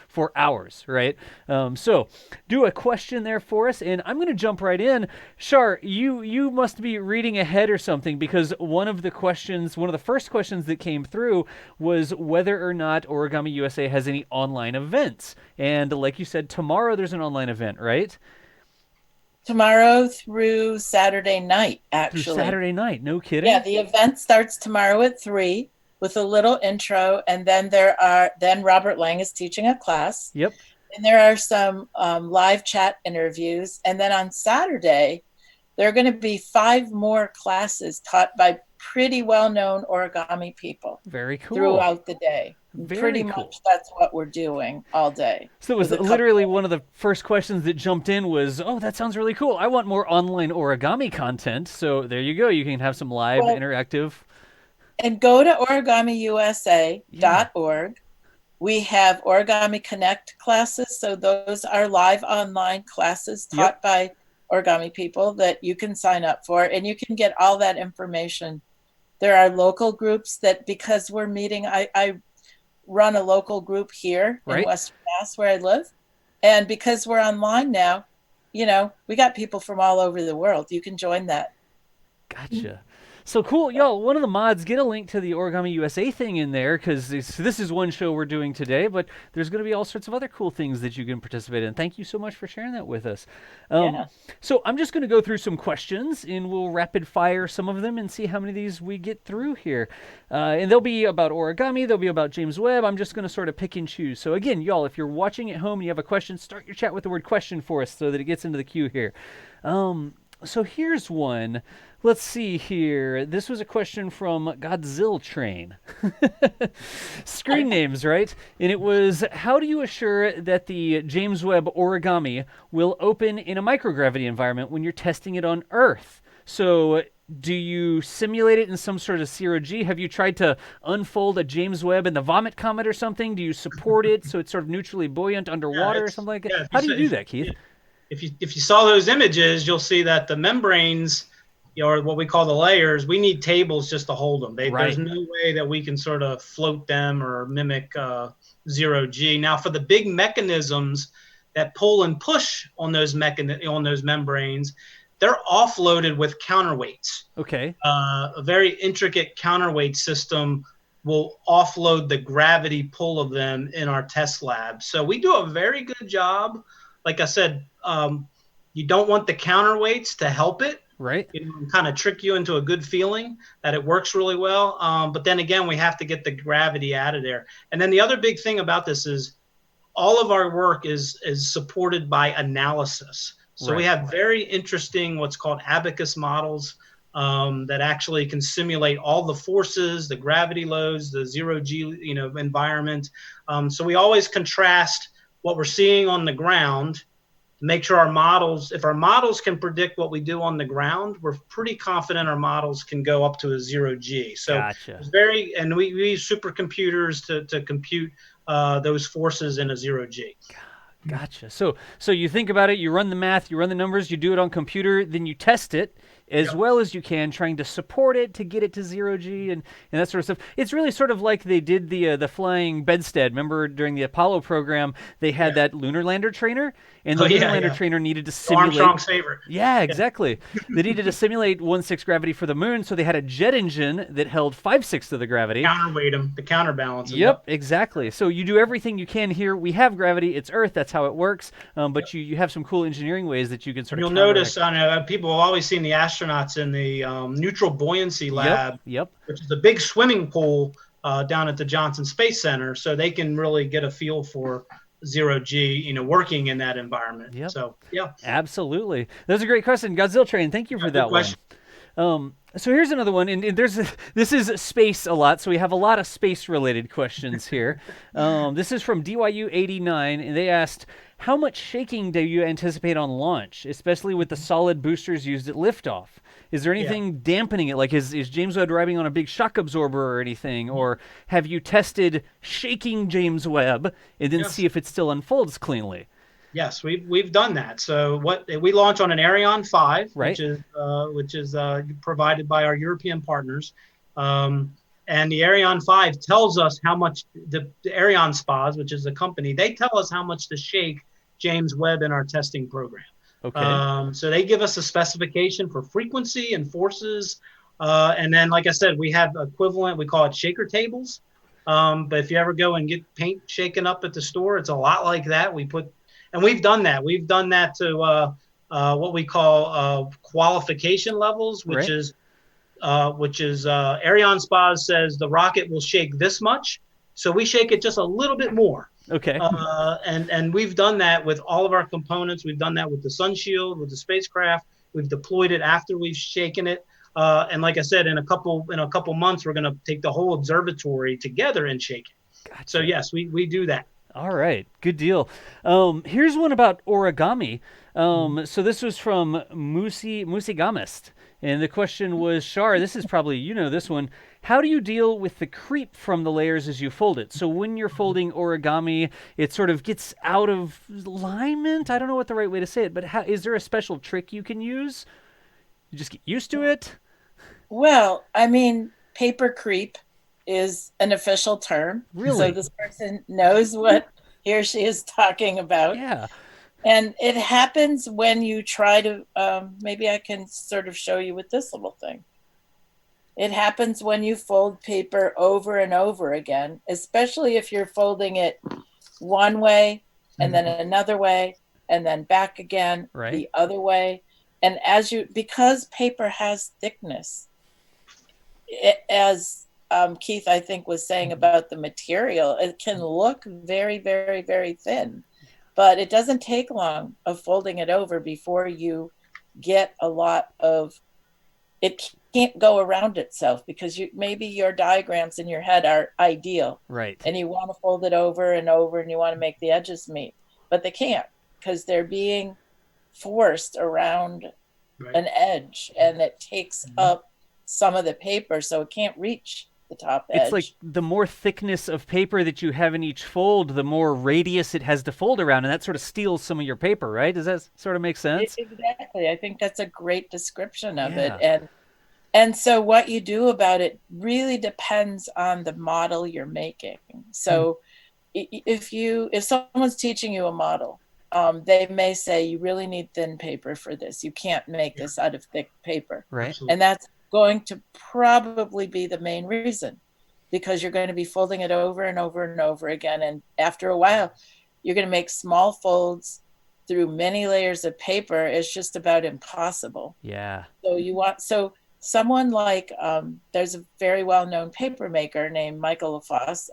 for hours, right? So do a question there for us, and I'm going to jump right in. Shar, you must be reading ahead or something, because one of the first questions that came through was whether or not OrigamiUSA has any online events. And like you said, tomorrow there's an online event, right? Tomorrow through Saturday night, actually. Through Saturday night, no kidding? Yeah, the event starts tomorrow at 3 with a little intro, and then Robert Lang is teaching a class. Yep. And there are some live chat interviews. And then on Saturday, there are going to be 5 more classes taught by pretty well-known origami people. Very cool. Throughout the day. Very pretty cool. much that's what we're doing all day. So it was literally one of the first questions that jumped in was, oh, that sounds really cool. I want more online origami content. So there you go. You can have some live interactive. And go to OrigamiUSA.org. We have Origami Connect classes. So those are live online classes taught by origami people that you can sign up for. And you can get all that information. There are local groups that, because we're meeting, I run a local group here in Western Mass where I live. And because we're online now, we got people from all over the world. You can join that. Gotcha. So cool. Y'all, one of the mods, get a link to the OrigamiUSA thing in there, because this is one show we're doing today, but there's going to be all sorts of other cool things that you can participate in. Thank you so much for sharing that with us. So I'm just going to go through some questions, and we'll rapid fire some of them and see how many of these we get through here. And they'll be about origami. They'll be about James Webb. I'm just going to sort of pick and choose. So again, y'all, if you're watching at home and you have a question, start your chat with the word question for us so that it gets into the queue here. So here's one. Let's see here. This was a question from Godzilla Train. Screen names, right? And it was, how do you assure that the James Webb origami will open in a microgravity environment when you're testing it on Earth? So do you simulate it in some sort of zero-G? Have you tried to unfold a James Webb in the Vomit Comet or something? Do you support it so it's sort of neutrally buoyant underwater or something like that? Yeah, how do you do that, Keith? If you saw those images, you'll see that the membranes, or what we call the layers, we need tables just to hold them. There's no way that we can sort of float them or mimic zero-G. Now, for the big mechanisms that pull and push on those membranes, they're offloaded with counterweights. Okay. A very intricate counterweight system will offload the gravity pull of them in our test lab. So we do a very good job. Like I said, you don't want the counterweights to help it. Right. Kind of trick you into a good feeling that it works really well. But then again, we have to get the gravity out of there. And then the other big thing about this is all of our work is supported by analysis. So we have very interesting what's called Abacus models that actually can simulate all the forces, the gravity loads, the zero-G environment. So we always contrast what we're seeing on the ground to make sure if our models can predict what we do on the ground, we're pretty confident our models can go up to a zero-G. So gotcha. and we use supercomputers to compute those forces in a 0G. Gotcha. So you think about it, you run the math, you run the numbers, you do it on computer, then you test it as well as you can, trying to support it to get it to 0G and that sort of stuff. It's really sort of like they did the flying bedstead. Remember during the Apollo program, they had that lunar lander trainer, and the lunar lander trainer needed to simulate Armstrong's favorite. Yeah, exactly. They needed to simulate 1/6 gravity for the moon, so they had a jet engine that held 5/6 of the gravity. Counterweight them, the counterbalance. Yep, exactly. So you do everything you can here. We have gravity; it's Earth. That's how it works. But you have some cool engineering ways that you can sort of. You'll notice, I know people have always seen the astronauts in the neutral buoyancy lab, which is a big swimming pool down at the Johnson Space Center, so they can really get a feel for 0G, working in that environment. So, absolutely. That's a great question, Godzilla Train. Thank you for that one. So here's another one, and this is space a lot, so we have a lot of space-related questions here. This is from DYU89, and they asked, how much shaking do you anticipate on launch, especially with the solid boosters used at liftoff? Is there anything dampening it? Like, is James Webb driving on a big shock absorber or anything? Or have you tested shaking James Webb and then see if it still unfolds cleanly? Yes, we've done that. So we launch on an Ariane 5, right, which is provided by our European partners, and the Ariane 5 tells us how much the Ariane Spas, which is a company, they tell us how much to shake James Webb in our testing program. Okay. So they give us a specification for frequency and forces, and then, like I said, we have equivalent. We call it shaker tables. But if you ever go and get paint shaken up at the store, it's a lot like that. And we've done that. We've done that to what we call qualification levels, which is Ariane Spas says the rocket will shake this much, so we shake it just a little bit more. Okay. And we've done that with all of our components. We've done that with the sun shield, with the spacecraft. We've deployed it after we've shaken it. And like I said, in a couple months, we're going to take the whole observatory together and shake it. Gotcha. So yes, we do that. All right, good deal. Here's one about origami. So this was from Musigamist, and the question was, Shar, this is probably, this one. How do you deal with the creep from the layers as you fold it? So when you're folding origami, it sort of gets out of alignment. I don't know what the right way to say it, but is there a special trick you can use? You just get used to it? Well, I mean, paper creep is an official term. Really? So this person knows what he or she is talking about. Yeah. And it happens when you try to, maybe I can sort of show you with this little thing. It happens when you fold paper over and over again, especially if you're folding it one way and then another way and then back again the other way. And because paper has thickness, as Keith, I think, was saying about the material, it can look very, very, very thin, but it doesn't take long of folding it over before you get a lot of, it can't go around itself because maybe your diagrams in your head are ideal. Right. And you want to fold it over and over and you want to make the edges meet, but they can't because they're being forced around an edge, and it takes up some of the paper, so it can't reach the top edge. It's like the more thickness of paper that you have in each fold, the more radius it has to fold around, and that sort of steals some of your paper, right? Does that sort of make sense? Exactly. I think that's a great description of it. And so what you do about it really depends on the model you're making. So if someone's teaching you a model, they may say you really need thin paper for this. You can't make this out of thick paper. Right. And that's going to probably be the main reason, because you're going to be folding it over and over and over again. And after a while, you're going to make small folds through many layers of paper. It's just about impossible. Yeah. So someone like, there's a very well-known paper maker named Michael LaFosse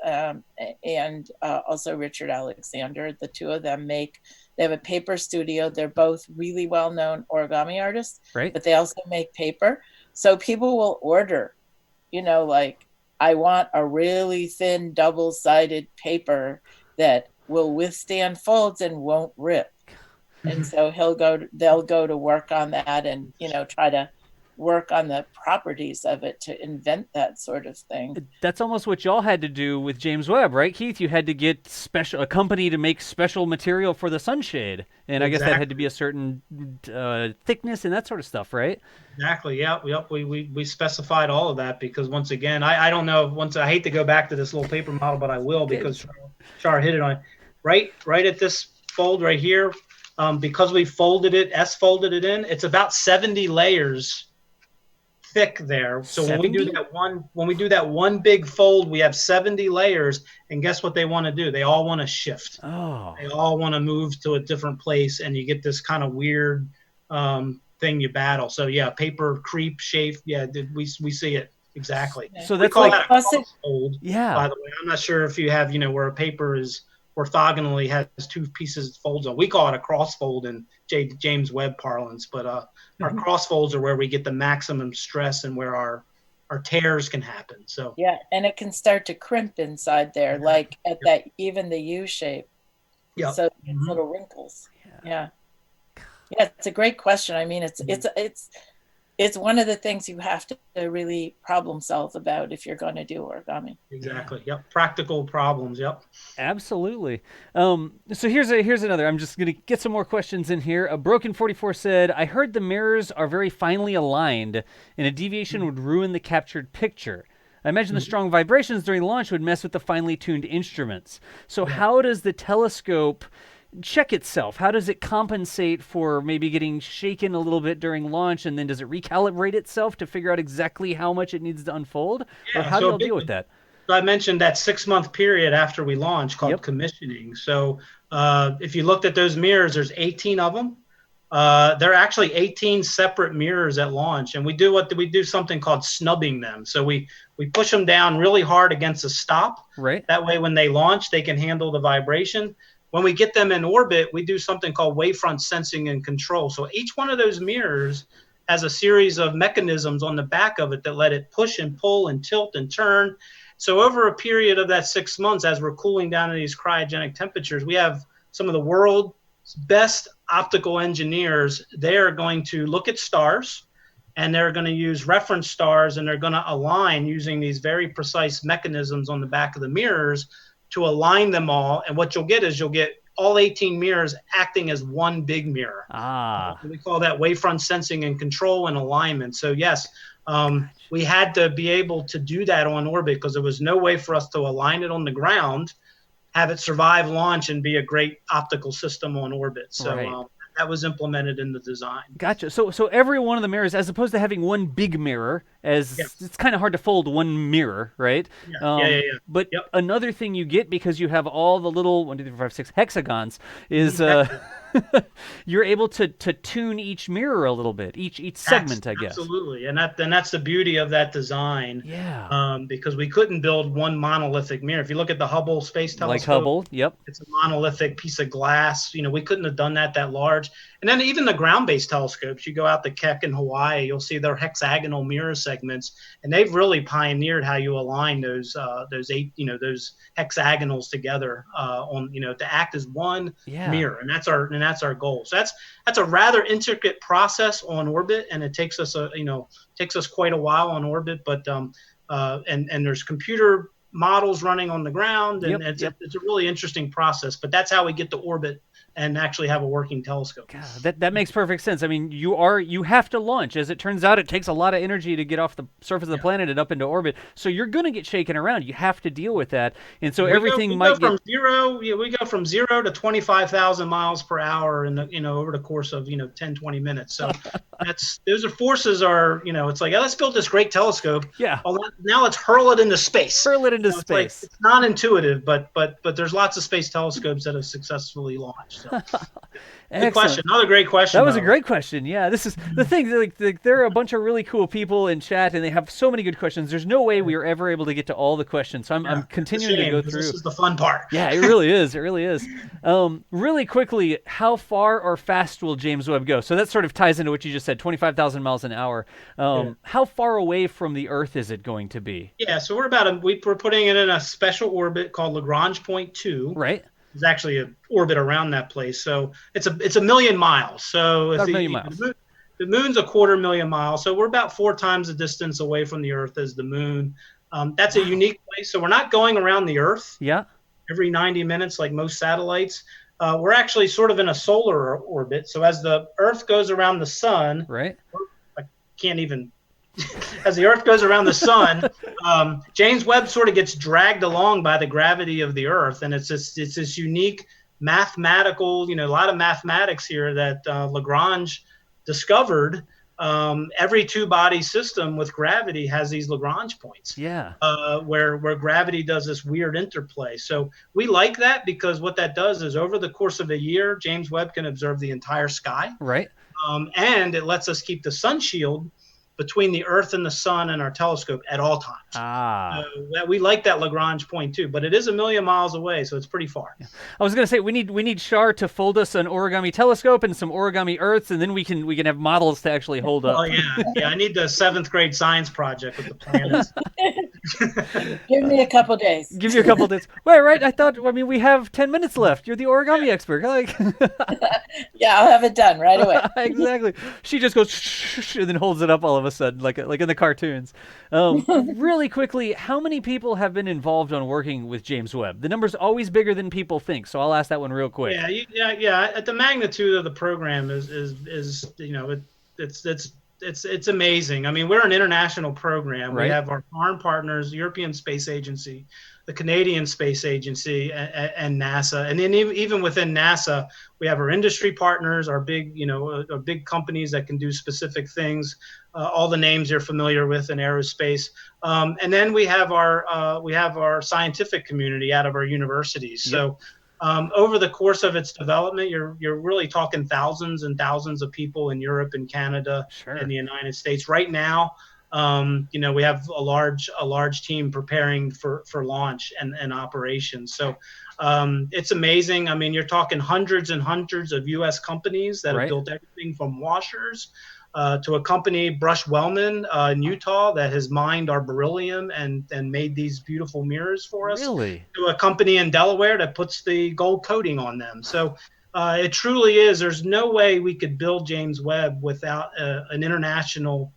and also Richard Alexander. The two of them they have a paper studio. They're both really well-known origami artists, but they also make paper. So people will order, like, I want a really thin double-sided paper that will withstand folds and won't rip. And so they'll go to work on that and, try to work on the properties of it to invent that sort of thing. That's almost what y'all had to do with James Webb, right, Keith? You had to get a company to make special material for the sunshade, and I guess that had to be a certain thickness and that sort of stuff, right? Exactly. Yep. We specified all of that because once again, I don't know. I hate to go back to this little paper model, but I will because Char hit it on it. Right at this fold right here, because we folded it in, it's about 70 layers thick there. So 70? when we do that one big fold, we have 70 layers, and guess what they want to do? They all want to shift. Oh. They all want to move to a different place, and you get this kind of weird thing you battle. So yeah, paper creep shape. Yeah, we see it exactly. So that's we call like that a cross fold. Yeah. By the way, I'm not sure if you have where a paper is orthogonally has two pieces folds on. We call it a cross fold in James Webb parlance, but our cross folds are where we get the maximum stress and where our tears can happen. So yeah, and it can start to crimp inside there, like at that even the U shape. Yeah. So it's little wrinkles. Yeah. Yeah, it's a great question. I mean, it's one of the things you have to really problem solve about if you're going to do origami. Exactly. Yep. Practical problems. Yep. Absolutely. So here's another. I'm just going to get some more questions in here. A Broken 44 said, I heard the mirrors are very finely aligned and a deviation would ruin the captured picture. I imagine the strong vibrations during launch would mess with the finely tuned instruments. So how does the telescope check itself? How does it compensate for maybe getting shaken a little bit during launch, and then does it recalibrate itself to figure out exactly how much it needs to unfold? Or how do you deal with that? So I mentioned that 6-month period after we launch called commissioning. So if you looked at those mirrors, there's 18 of them. They're actually 18 separate mirrors at launch, and we do something called snubbing them. So we push them down really hard against a stop. Right. That way, when they launch, they can handle the vibration. When we get them in orbit, we do something called wavefront sensing and control. So each one of those mirrors has a series of mechanisms on the back of it that let it push and pull and tilt and turn. So over a period of that 6 months, as we're cooling down to these cryogenic temperatures, we have some of the world's best optical engineers. They're going to look at stars, and they're going to use reference stars, and they're going to align using these very precise mechanisms on the back of the mirrors to align them all. And what you'll get is all 18 mirrors acting as one big mirror. We call that wavefront sensing and control and alignment. So yes, we had to be able to do that on orbit because there was no way for us to align it on the ground, have it survive launch, and be a great optical system on orbit. So that was implemented in the design. Gotcha. So every one of the mirrors, as opposed to having one big mirror, it's kind of hard to fold one mirror, right? But another thing you get, because you have all the little 1, 2, 3, 4, 5, 6 hexagons, is you're able to tune each mirror a little bit, each segment, I guess. Absolutely, and that's the beauty of that design. Yeah. Because we couldn't build one monolithic mirror. If you look at the Hubble Space Telescope, like Hubble, it's a monolithic piece of glass. We couldn't have done that large. And then even the ground-based telescopes, you go out to Keck in Hawaii, you'll see their hexagonal mirror segments, and they've really pioneered how you align those hexagonals together to act as one mirror, and that's our goal. So that's a rather intricate process on orbit, and it takes us quite a while on orbit. But and there's computer models running on the ground, and it's a really interesting process. But that's how we get to orbit and actually have a working telescope. God, that makes perfect sense. I mean, you have to launch. As it turns out, it takes a lot of energy to get off the surface of the planet and up into orbit. So you're going to get shaken around. You have to deal with that. And so we go from 0 to 25,000 miles per hour over the course of 10, 20 minutes. So those forces are it's like, let's build this great telescope. Yeah. Now let's hurl it into space. Space. It's not intuitive, but there's lots of space telescopes that have successfully launched. So. Good question. Another great question. That was a great question. Yeah, this is the thing. Like, there are a bunch of really cool people in chat, and they have so many good questions. There's no way we are ever able to get to all the questions, so I'm continuing to go through. This is the fun part. Yeah, it really is. It really is. Really quickly, how far or fast will James Webb go? So that sort of ties into what you just said, 25,000 miles an hour. How far away from the Earth is it going to be? Yeah, so we're putting it in a special orbit called Lagrange Point 2. Right. There's actually an orbit around that place, so it's a million miles. So about a million miles. The The moon's 250,000 miles, so we're about 4 times the distance away from the Earth as the moon. That's a unique place. So we're not going around the Earth every 90 minutes like most satellites. We're actually sort of in a solar orbit. So as the Earth goes around the sun, right? I can't even. As the Earth goes around the sun, James Webb sort of gets dragged along by the gravity of the Earth, and it's this unique mathematical, a lot of mathematics here that Lagrange discovered. Every two-body system with gravity has these Lagrange points. Where gravity does this weird interplay. So we like that because what that does is over the course of a year, James Webb can observe the entire sky. Right. And it lets us keep the sun shield between the Earth and the sun and our telescope at all times. So we like that Lagrange point too, but it is 1,000,000 miles away, so it's pretty far. I was going to say we need Char to fold us an origami telescope and some origami Earths, and then we can have models to actually hold up. Oh yeah. I need the 7th grade science project with the planets. Give me a couple days. Give you a couple days. Wait, right? I mean, we have 10 minutes left. You're the origami expert. Like, yeah, I'll have it done right away. Exactly. She just goes shh, and then holds it up all of a sudden, like in the cartoons. Really quickly, how many people have been involved on working with James Webb? The number's always bigger than people think, so I'll ask that one real quick. Yeah. At the magnitude of the program is it's amazing. I mean, we're an international program. Right. We have our foreign partners, the European Space Agency, the Canadian Space Agency, and NASA. And then even within NASA, we have our industry partners, our big companies that can do specific things. All the names you're familiar with in aerospace. And then we have our scientific community out of our universities. So over the course of its development, you're really talking thousands and thousands of people in Europe and Canada and the United States. Right now, we have a large team preparing for launch and operations. So it's amazing. I mean, you're talking hundreds and hundreds of U.S. companies that have built everything from washers to a company, Brush Wellman in Utah, that has mined our beryllium and made these beautiful mirrors for us. Really? To a company in Delaware that puts the gold coating on them. So it truly is. There's no way we could build James Webb without an international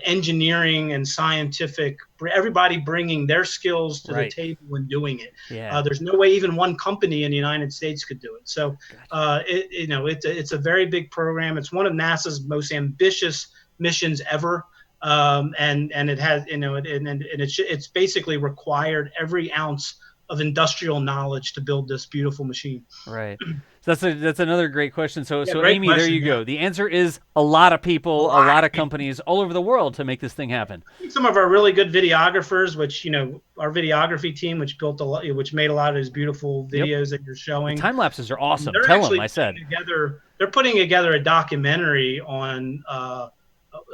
engineering and scientific, everybody bringing their skills to the table when doing it. There's no way even one company in the United States could do it. So it's a very big program. It's one of NASA's most ambitious missions ever. And it has, it's basically required every ounce of industrial knowledge to build this beautiful machine. Right. That's another great question. So great Amy, question, there you go. The answer is a lot of people, a lot of companies all over the world to make this thing happen. Some of our really good videographers, which our videography team, which made a lot of those beautiful videos that you're showing. The time lapses are awesome. Tell them I said. They're putting together a documentary on.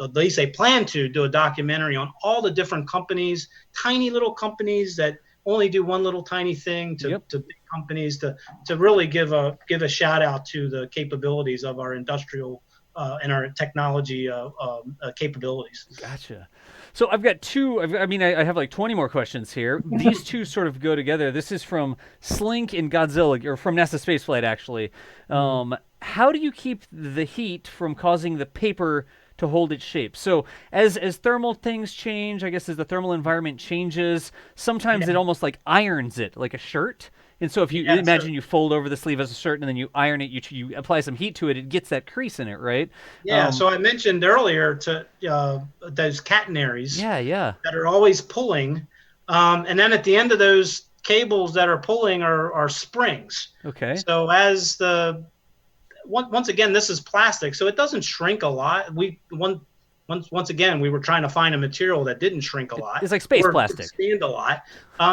At least they plan to do a documentary on all the different companies, tiny little companies that only do one little tiny thing to big companies to really give a shout out to the capabilities of our industrial and our technology capabilities. Gotcha. So I've got two. I have like 20 more questions here. These two sort of go together. This is from Slink and Godzilla, or from NASA Spaceflight actually. How do you keep the heat from causing the paper to hold its shape? So as thermal things change, I guess as the thermal environment changes, sometimes it almost like irons it like a shirt. And so if you imagine you fold over the sleeve as a shirt and then you iron it, you apply some heat to it, it gets that crease in it, right? Yeah. So I mentioned earlier to those catenaries. That are always pulling, and then at the end of those cables that are pulling are springs. Okay. So as once again, this is plastic, so it doesn't shrink a lot. Once again, we were trying to find a material that didn't shrink a lot. It's like space plastic. Expand a lot.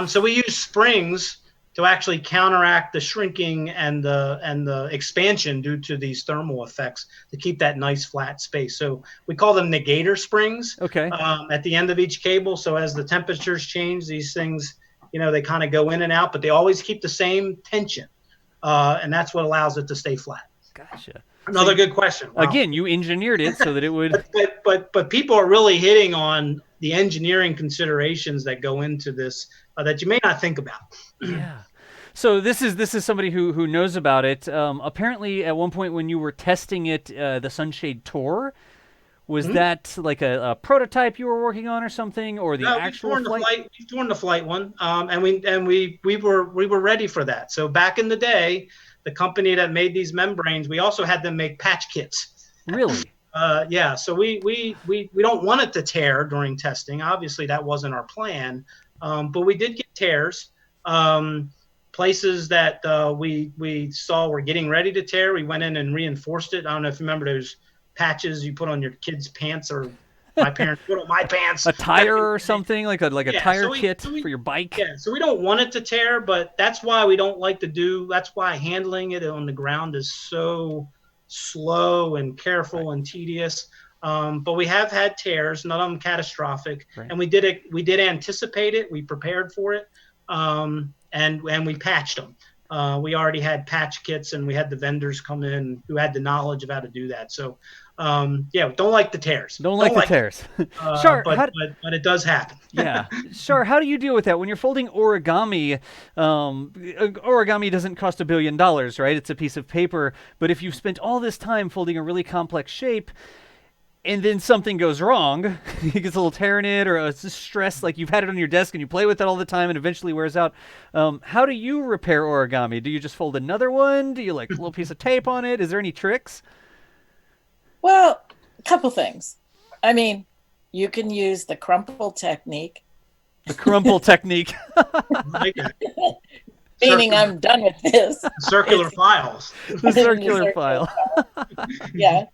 So we use springs to actually counteract the shrinking and the expansion due to these thermal effects to keep that nice flat space. So we call them negator springs. Okay. At the end of each cable. So as the temperatures change, these things, they kind of go in and out, but they always keep the same tension, and that's what allows it to stay flat. Gotcha. Another good question. Wow. Again, you engineered it so that it would. but people are really hitting on the engineering considerations that go into this that you may not think about. Yeah. So this is somebody who knows about it. Apparently, at one point when you were testing it, the Sunshade Tour, was that like a prototype you were working on or something, or the No, actual flight? We've torn the flight one, and we were ready for that. So back in the day, the company that made these membranes, we also had them make patch kits. Really? Yeah. So we don't want it to tear during testing. Obviously, that wasn't our plan, but we did get tears. Places that we saw were getting ready to tear, we went in and reinforced it. I don't know if you remember those patches you put on your kids' pants, or my parents put on my pants. A tire or something, like a tire kit for your bike? Yeah, so we don't want it to tear, but that's why we don't like to do, that's why handling it on the ground is so slow and careful and tedious. But we have had tears, none of them catastrophic, and we did anticipate it, we prepared for it, and we patched them. We already had patch kits, and we had the vendors come in who had the knowledge of how to do that. So, yeah, don't like the tears. Don't like the tears. Sure, but it does happen. Yeah, sure. How do you deal with that when you're folding origami? Origami doesn't cost $1 billion, right? It's a piece of paper. But if you've spent all this time folding a really complex shape, and then something goes wrong, it gets a little tear in it, or it's stress, like you've had it on your desk and you play with it all the time and eventually wears out. How do you repair origami? Do you just fold another one? Do you like a little piece of tape on it? Is there any tricks? Well, a couple things. I mean, you can use the crumple technique. The crumple technique. Meaning I'm done with this. Circular files. The circular file. Yeah.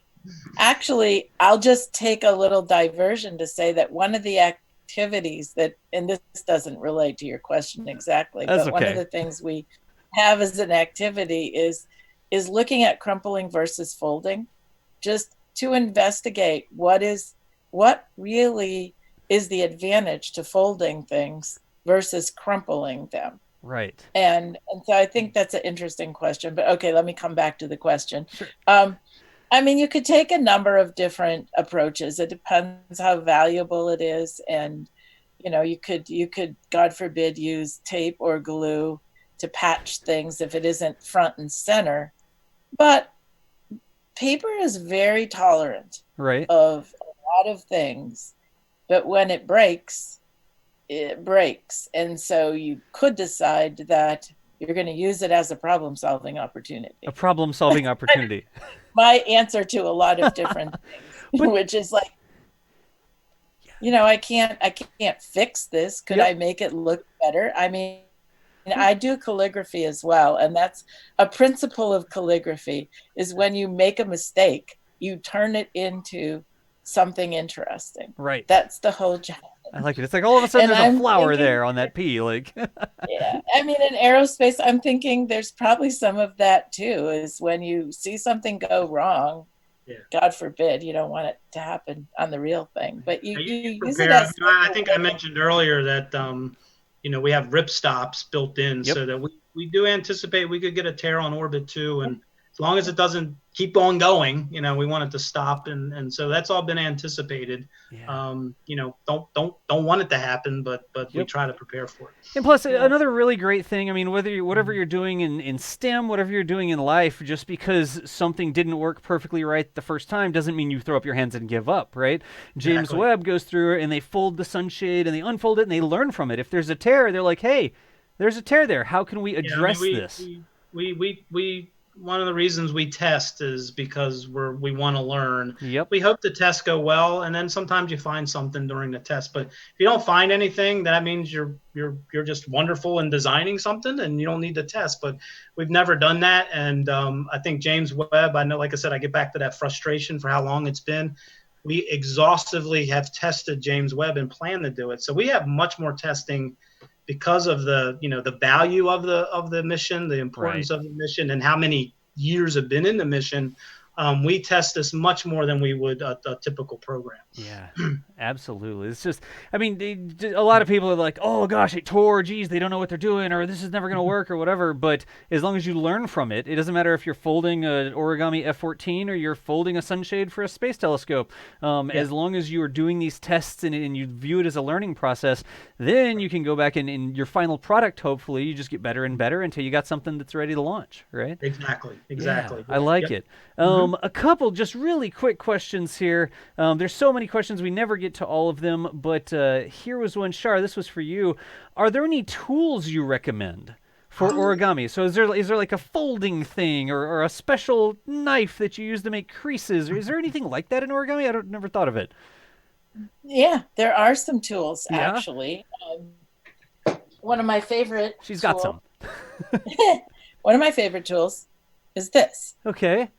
Actually, I'll just take a little diversion to say that one of the activities that, and this doesn't relate to your question exactly, That's but one of the things we have as an activity is looking at crumpling versus folding, just to investigate what really is the advantage to folding things versus crumpling them. Right. And so I think that's an interesting question, but okay, let me come back to the question. Sure. I mean, you could take a number of different approaches. It depends how valuable it is. And, you could, God forbid, use tape or glue to patch things if it isn't front and center. But paper is very tolerant of a lot of things. But when it breaks, it breaks. And so you could decide that you're going to use it as a problem-solving opportunity. A problem-solving opportunity. My answer to a lot of different things, which is like, I can't fix this. Could I make it look better? I mean, I do calligraphy as well. And that's a principle of calligraphy, is when you make a mistake, you turn it into something interesting. Right. That's the whole job. I like it. It's like all of a sudden there's a flower there on that P. Like, yeah. I mean, in aerospace, I'm thinking there's probably some of that too, is when you see something go wrong, God forbid, you don't want it to happen on the real thing, but you use it as. I think I mentioned earlier that, we have rip stops built in so that we do anticipate we could get a tear on orbit too. And as long as it doesn't keep on going, we want it to stop. And so that's all been anticipated. Yeah. Don't want it to happen, but we try to prepare for it. And plus, another really great thing, I mean, whatever you're doing in STEM, whatever you're doing in life, just because something didn't work perfectly right the first time doesn't mean you throw up your hands and give up, right? James Webb goes through and they fold the sunshade and they unfold it and they learn from it. If there's a tear, they're like, hey, there's a tear there. How can we address this? We one of the reasons we test is because we want to learn. Yep. We hope the tests go well, and then sometimes you find something during the test. But if you don't find anything, that means you're just wonderful in designing something, and you don't need to test. But we've never done that, and I think James Webb. I know, like I said, I get back to that frustration for how long it's been. We exhaustively have tested James Webb and plan to do it. So we have much more testing because of the value of the mission, the importance of the mission, and how many years have been in the mission. We test this much more than we would a typical program. Yeah, Absolutely. It's just, I mean, a lot of people are like, oh gosh, it tore, geez, they don't know what they're doing, or this is never going to work, or whatever. But as long as you learn from it, it doesn't matter if you're folding an Origami F14 or you're folding a sunshade for a space telescope. As long as you are doing these tests and you view it as a learning process, then you can go back and in your final product, hopefully, you just get better and better until you got something that's ready to launch, right? Exactly. Yeah, I like it. A couple just really quick questions here. There's so many questions, we never get to all of them, but here was one. Shar, this was for you. Are there any tools you recommend for origami? So is there like a folding thing or a special knife that you use to make creases? Or is there anything like that in origami? Never thought of it. Yeah, there are some tools, Yeah? actually. One of my favorite She's got some. One of my favorite tools is this. Okay.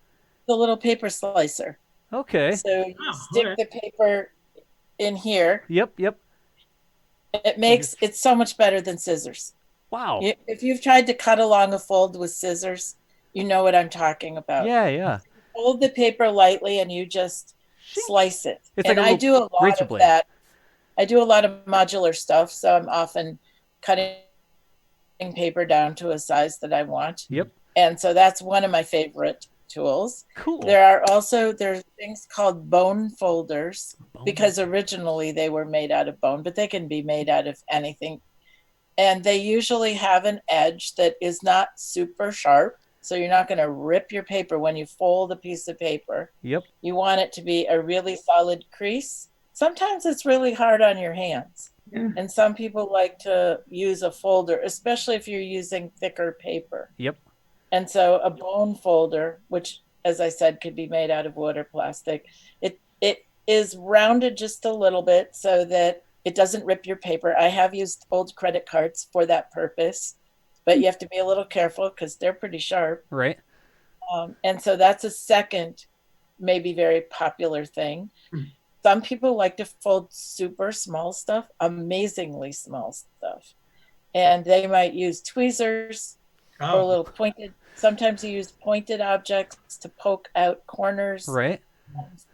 The little paper slicer. Okay. So you stick the paper in here. Yep. It's so much better than scissors. Wow. If you've tried to cut along a fold with scissors, you know what I'm talking about. Yeah. You fold the paper lightly and you just slice it. It's and like I do a lot razor of blade. that. I do a lot of modular stuff, so I'm often cutting paper down to a size that I want. Yep. And so that's one of my favorite tools. Cool. There's things called bone folders, because originally they were made out of bone, but they can be made out of anything. And they usually have an edge that is not super sharp, so you're not going to rip your paper when you fold a piece of paper. Yep. You want it to be a really solid crease. Sometimes it's really hard on your hands. Yeah. And some people like to use a folder, especially if you're using thicker paper. Yep. And so a bone folder, which, as I said, could be made out of wood or plastic, it is rounded just a little bit so that it doesn't rip your paper. I have used old credit cards for that purpose, but you have to be a little careful because they're pretty sharp. Right. And so that's a second, maybe very popular thing. Some people like to fold super small stuff, amazingly small stuff. And they might use tweezers or a little pointed. Sometimes you use pointed objects to poke out corners. Right.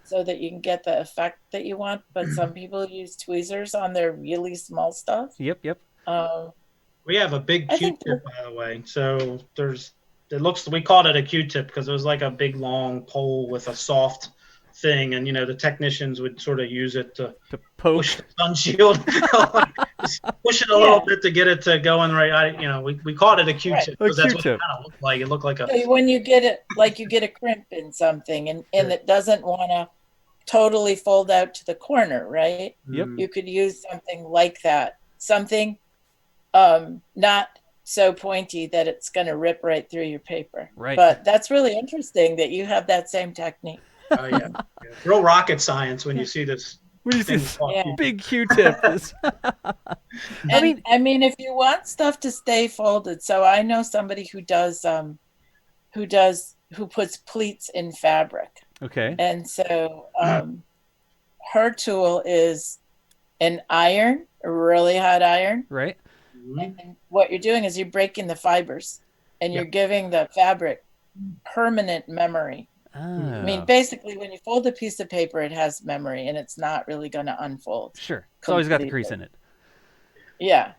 So that you can get the effect that you want. But some people use tweezers on their really small stuff. Yep. We have a big Q-tip, by the way. So we called it a Q-tip because it was like a big long pole with a soft thing, and the technicians would sort of use it to poke push the sun shield, just push it a little bit to get it to going right. We called it a Q-tip because that's what it kind of looked like. It looked like a. So when you get it, like you get a crimp in something, and it doesn't want to totally fold out to the corner, right? Yep. You could use something like that, something not so pointy that it's going to rip right through your paper. Right. But that's really interesting that you have that same technique. Oh yeah, real rocket science when you see this. What do you thing see? called Big Q-tip. I mean, if you want stuff to stay folded, so I know somebody who puts pleats in fabric. Okay. And so her tool is an iron, a really hot iron. Right. And what you're doing is you're breaking the fibers and you're giving the fabric permanent memory. Oh. I mean, basically, when you fold a piece of paper, it has memory and it's not really going to unfold. Sure. It's always got the crease in it. Yeah.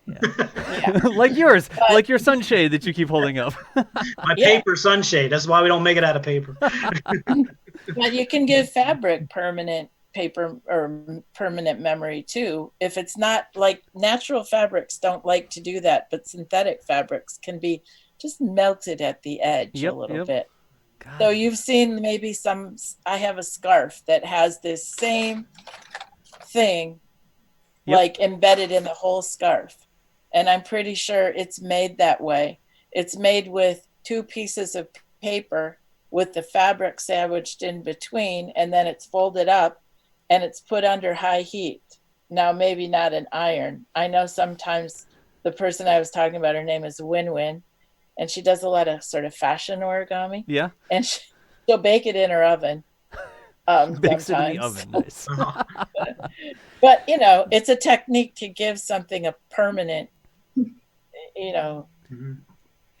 Like yours, like your sunshade that you keep holding up. My paper sunshade. That's why we don't make it out of paper. But you can give fabric permanent paper or permanent memory too. If it's not, like, natural fabrics don't like to do that, but synthetic fabrics can be just melted at the edge a little bit. God. So you've seen maybe I have a scarf that has this same thing like embedded in the whole scarf. And I'm pretty sure it's made that way. It's made with 2 pieces of paper with the fabric sandwiched in between, and then it's folded up and it's put under high heat. Now, maybe not an iron. I know sometimes the person I was talking about, her name is Win-Win, and she does a lot of sort of fashion origami. Yeah. And she'll bake it in her oven. Bakes it in the oven. Nice. But, it's a technique to give something a permanent,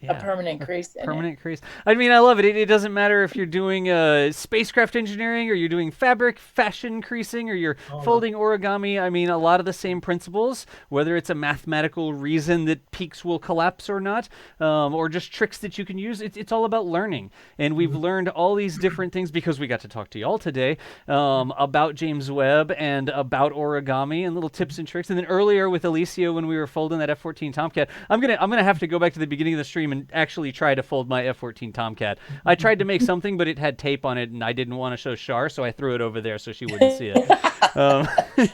a permanent crease in permanent crease. I mean, I love it. It doesn't matter if you're doing spacecraft engineering or you're doing fabric fashion creasing or you're folding origami. I mean, a lot of the same principles, whether it's a mathematical reason that peaks will collapse or not, or just tricks that you can use. It's all about learning. And we've learned all these different things because we got to talk to y'all today about James Webb and about origami and little tips and tricks. And then earlier with Alicia when we were folding that F-14 Tomcat, I'm gonna have to go back to the beginning of the stream and actually try to fold my F-14 Tomcat. I tried to make something, but it had tape on it, and I didn't want to show Shar, so I threw it over there so she wouldn't see it.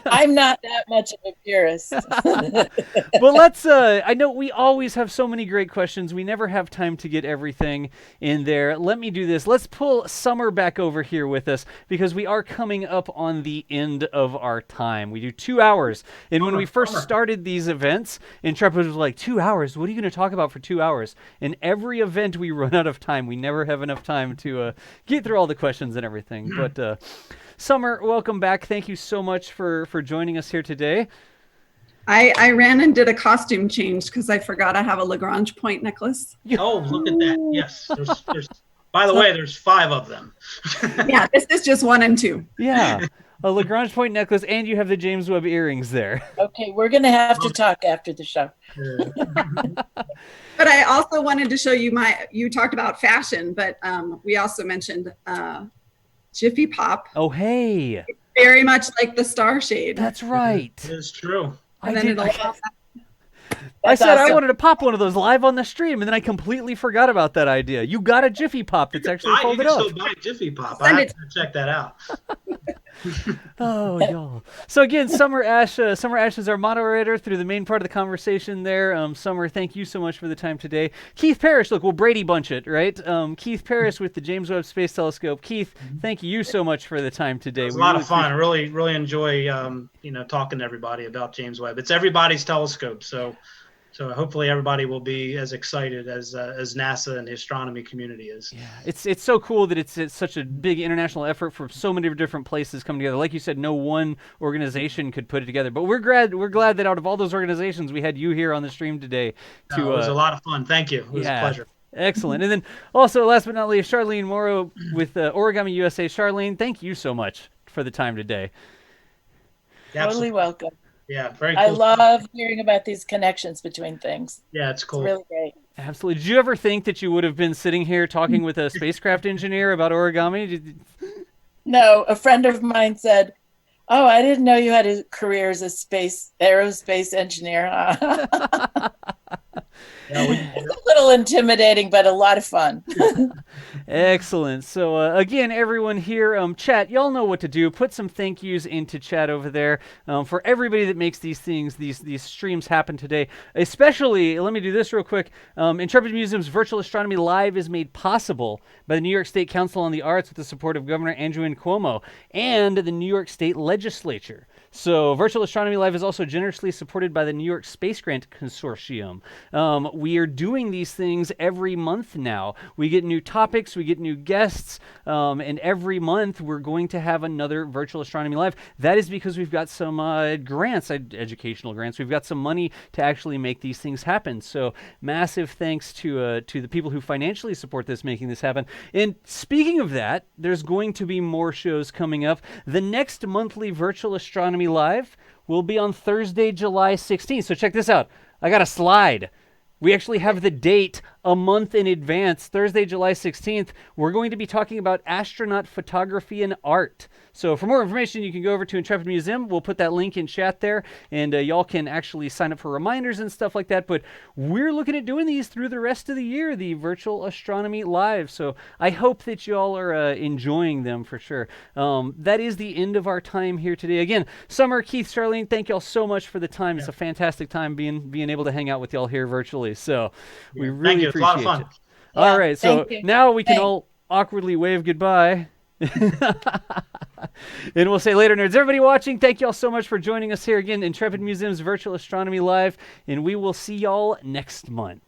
I'm not that much of a purist. Well, let's. I know we always have so many great questions. We never have time to get everything in there. Let me do this. Let's pull Summer back over here with us because we are coming up on the end of our time. We do 2 hours, and when we first started these events, Intrepid was like, 2 hours? What are you going to talk about for 2 hours? In every event, we run out of time. We never have enough time to get through all the questions and everything. But Summer, welcome back. Thank you so much for joining us here today. I ran and did a costume change because I forgot I have a Lagrange point necklace. Oh, look at that. Yes. There's by the way, there's 5 of them. Yeah, this is just 1 and 2. Yeah. A Lagrange point necklace, and you have the James Webb earrings there. Okay, we're going to have to talk after the show. But I also wanted to show you you talked about fashion, but we also mentioned Jiffy Pop. Oh, hey. It's very much like the star shade. That's right. It is true. And then I said awesome. I wanted to pop one of those live on the stream, and then I completely forgot about that idea. You got a Jiffy Pop that's actually folded up. You can still buy Jiffy Pop. I have to check that out. Oh, y'all. So again, Summer Ash is our moderator through the main part of the conversation there. Summer, thank you so much for the time today. Keith Parrish, look, we'll Brady Bunch it, right? Keith Parrish with the James Webb Space Telescope. Keith, thank you so much for the time today. It was a lot of fun. I really enjoy talking to everybody about James Webb. It's everybody's telescope, so hopefully everybody will be as excited as NASA and the astronomy community is. Yeah, it's so cool that it's such a big international effort for so many different places coming together. Like you said, no one organization could put it together. But we're glad that out of all those organizations, we had you here on the stream today. It was a lot of fun. Thank you. It was a pleasure. Excellent. And then also, last but not least, Charlene Morrow with OrigamiUSA. Charlene, thank you so much for the time today. Totally welcome. Yeah, very cool. I love hearing about these connections between things. Yeah, it's cool. It's really great. Absolutely. Did you ever think that you would have been sitting here talking with a spacecraft engineer about origami? No, a friend of mine said, "Oh, I didn't know you had a career as a aerospace engineer." It's a little intimidating, but a lot of fun. Excellent. So again, everyone here, chat, y'all know what to do. Put some thank yous into chat over there for everybody that makes these things, these streams happen today. Especially, let me do this real quick. Intrepid Museum's Virtual Astronomy Live is made possible by the New York State Council on the Arts with the support of Governor Andrew Cuomo and the New York State Legislature. So Virtual Astronomy Live is also generously supported by the New York Space Grant Consortium. We are doing these things every month now. We get new topics, we get new guests, and every month we're going to have another Virtual Astronomy Live. That is because we've got some grants, educational grants. We've got some money to actually make these things happen. So massive thanks to the people who financially support this, making this happen. And speaking of that, there's going to be more shows coming up. The next monthly Virtual Astronomy Live will be on Thursday, July 16th. So check this out. I got a slide. We actually have the date a month in advance. Thursday, July 16th, we're going to be talking about astronaut photography and art. So for more information, you can go over to Intrepid Museum. We'll put that link in chat there, and y'all can actually sign up for reminders and stuff like that. But we're looking at doing these through the rest of the year, the Virtual Astronomy Live. So I hope that y'all are enjoying them for sure. That is the end of our time here today. Again, Summer, Keith, Charlene, thank y'all so much for the time. Yeah. It's a fantastic time being able to hang out with y'all here virtually. So we really appreciate it. It's a lot of fun. Yeah, all right, so now we can all awkwardly wave goodbye. And we'll say later, nerds. Everybody watching, thank y'all so much for joining us here again, Intrepid Museum's Virtual Astronomy Live, and we will see y'all next month.